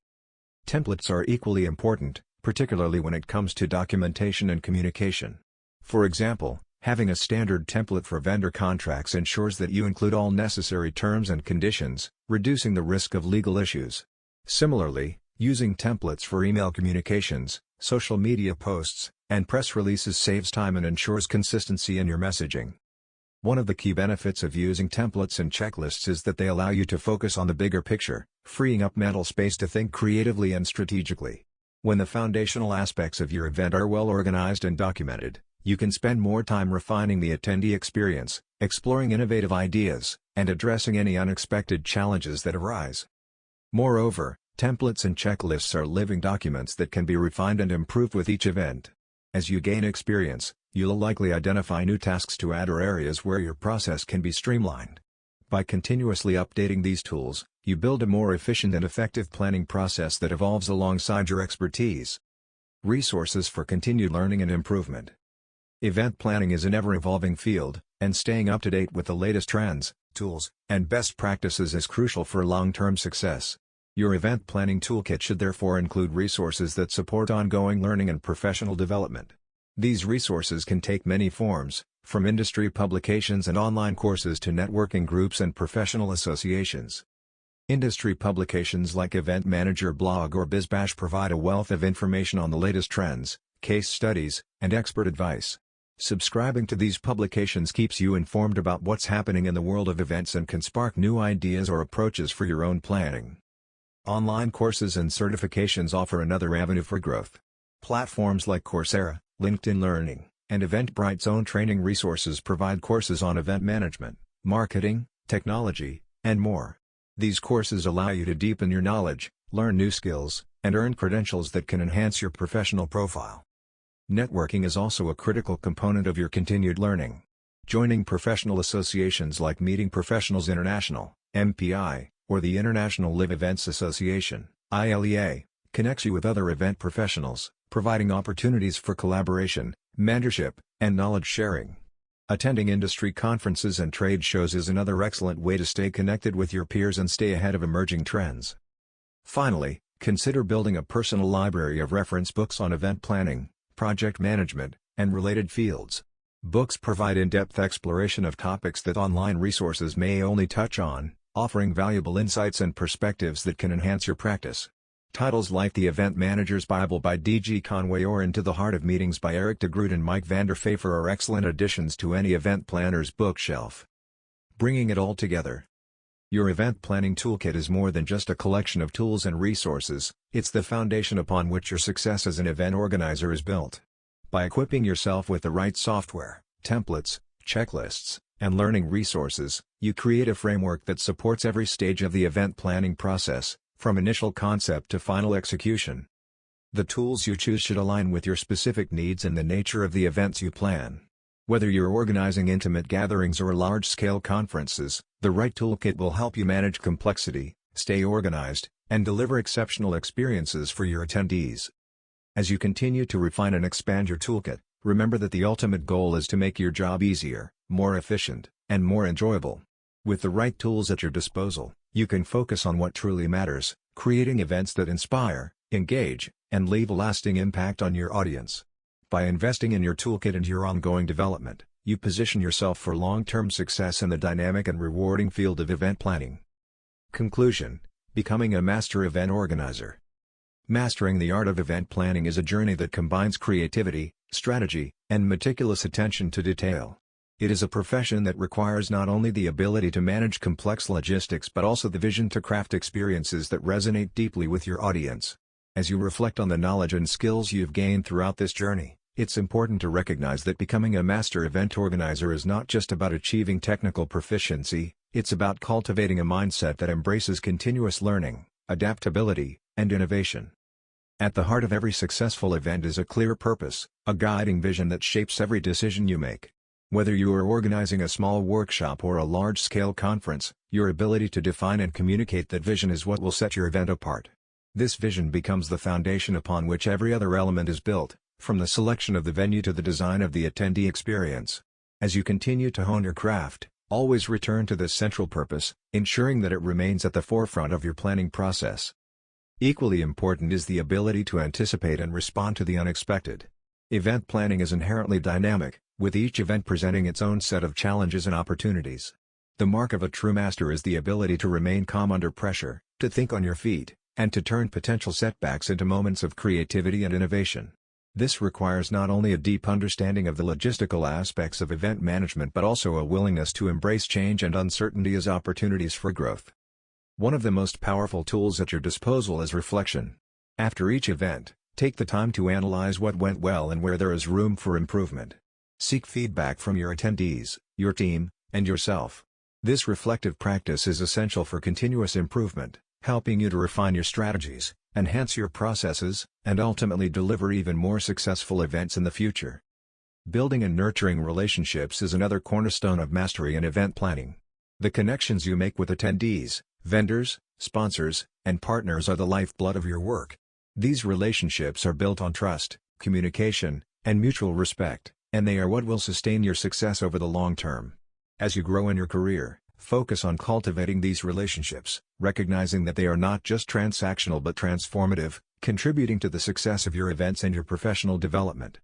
Templates are equally important, particularly when it comes to documentation and communication. For example, having a standard template for vendor contracts ensures that you include all necessary terms and conditions, reducing the risk of legal issues. Similarly, using templates for email communications, social media posts, and press releases saves time and ensures consistency in your messaging. One of the key benefits of using templates and checklists is that they allow you to focus on the bigger picture, freeing up mental space to think creatively and strategically. When the foundational aspects of your event are well organized and documented, you can spend more time refining the attendee experience, exploring innovative ideas, and addressing any unexpected challenges that arise. Moreover, templates and checklists are living documents that can be refined and improved with each event. As you gain experience, you'll likely identify new tasks to add or areas where your process can be streamlined. By continuously updating these tools, you build a more efficient and effective planning process that evolves alongside your expertise. Resources for continued learning and improvement. Event planning is an ever-evolving field, and staying up to date with the latest trends, tools, and best practices is crucial for long-term success. Your event planning toolkit should therefore include resources that support ongoing learning and professional development. These resources can take many forms, from industry publications and online courses to networking groups and professional associations. Industry publications like Event Manager Blog or BizBash provide a wealth of information on the latest trends, case studies, and expert advice. Subscribing to these publications keeps you informed about what's happening in the world of events and can spark new ideas or approaches for your own planning. Online courses and certifications offer another avenue for growth. Platforms like Coursera, LinkedIn Learning, and Eventbrite's own training resources provide courses on event management, marketing, technology, and more. These courses allow you to deepen your knowledge, learn new skills, and earn credentials that can enhance your professional profile. Networking is also a critical component of your continued learning. Joining professional associations like Meeting Professionals International, MPI, or the International Live Events Association, ILEA, connects you with other event professionals, providing opportunities for collaboration, mentorship, and knowledge sharing. Attending industry conferences and trade shows is another excellent way to stay connected with your peers and stay ahead of emerging trends. Finally, consider building a personal library of reference books on event planning, project management, and related fields. Books provide in-depth exploration of topics that online resources may only touch on, offering valuable insights and perspectives that can enhance your practice. Titles like The Event Manager's Bible by D.G. Conway or Into the Heart of Meetings by Eric de Groot and Mike van der Pfeiffer are excellent additions to any event planner's bookshelf. Bringing it all together. Your event planning toolkit is more than just a collection of tools and resources, it's the foundation upon which your success as an event organizer is built. By equipping yourself with the right software, templates, checklists, and learning resources, you create a framework that supports every stage of the event planning process, from initial concept to final execution. The tools you choose should align with your specific needs and the nature of the events you plan. Whether you're organizing intimate gatherings or large-scale conferences, the right toolkit will help you manage complexity, stay organized, and deliver exceptional experiences for your attendees. As you continue to refine and expand your toolkit, remember that the ultimate goal is to make your job easier, more efficient, and more enjoyable. With the right tools at your disposal, you can focus on what truly matters, creating events that inspire, engage, and leave a lasting impact on your audience. By investing in your toolkit and your ongoing development, you position yourself for long-term success in the dynamic and rewarding field of event planning. Conclusion: Becoming a master event organizer. Mastering the art of event planning is a journey that combines creativity, strategy, and meticulous attention to detail. It is a profession that requires not only the ability to manage complex logistics but also the vision to craft experiences that resonate deeply with your audience. As you reflect on the knowledge and skills you've gained throughout this journey, it's important to recognize that becoming a master event organizer is not just about achieving technical proficiency, it's about cultivating a mindset that embraces continuous learning, adaptability, and innovation. At the heart of every successful event is a clear purpose, a guiding vision that shapes every decision you make. Whether you are organizing a small workshop or a large-scale conference, your ability to define and communicate that vision is what will set your event apart. This vision becomes the foundation upon which every other element is built, from the selection of the venue to the design of the attendee experience. As you continue to hone your craft, always return to this central purpose, ensuring that it remains at the forefront of your planning process. Equally important is the ability to anticipate and respond to the unexpected. Event planning is inherently dynamic, with each event presenting its own set of challenges and opportunities. The mark of a true master is the ability to remain calm under pressure, to think on your feet, and to turn potential setbacks into moments of creativity and innovation. This requires not only a deep understanding of the logistical aspects of event management but also a willingness to embrace change and uncertainty as opportunities for growth. One of the most powerful tools at your disposal is reflection. After each event, take the time to analyze what went well and where there is room for improvement. Seek feedback from your attendees, your team, and yourself. This reflective practice is essential for continuous improvement, helping you to refine your strategies, enhance your processes, and ultimately deliver even more successful events in the future. Building and nurturing relationships is another cornerstone of mastery in event planning. The connections you make with attendees, vendors, sponsors, and partners are the lifeblood of your work. These relationships are built on trust, communication, and mutual respect, and they are what will sustain your success over the long term. As you grow in your career, focus on cultivating these relationships, recognizing that they are not just transactional but transformative, contributing to the success of your events and your professional development.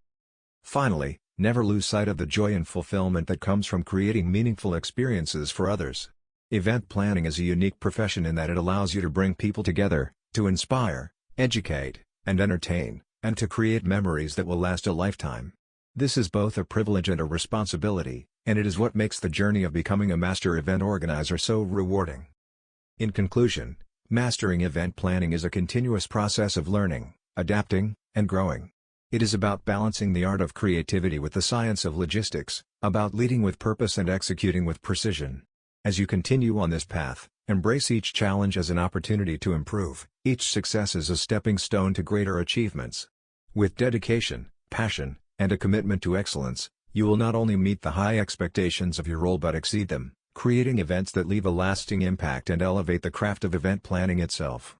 Finally, never lose sight of the joy and fulfillment that comes from creating meaningful experiences for others. Event planning is a unique profession in that it allows you to bring people together, to inspire, educate, and entertain, and to create memories that will last a lifetime. This is both a privilege and a responsibility, and it is what makes the journey of becoming a master event organizer so rewarding. In conclusion, mastering event planning is a continuous process of learning, adapting, and growing. It is about balancing the art of creativity with the science of logistics, about leading with purpose and executing with precision. As you continue on this path, embrace each challenge as an opportunity to improve, each success as a stepping stone to greater achievements. With dedication, passion, and a commitment to excellence, you will not only meet the high expectations of your role but exceed them, creating events that leave a lasting impact and elevate the craft of event planning itself.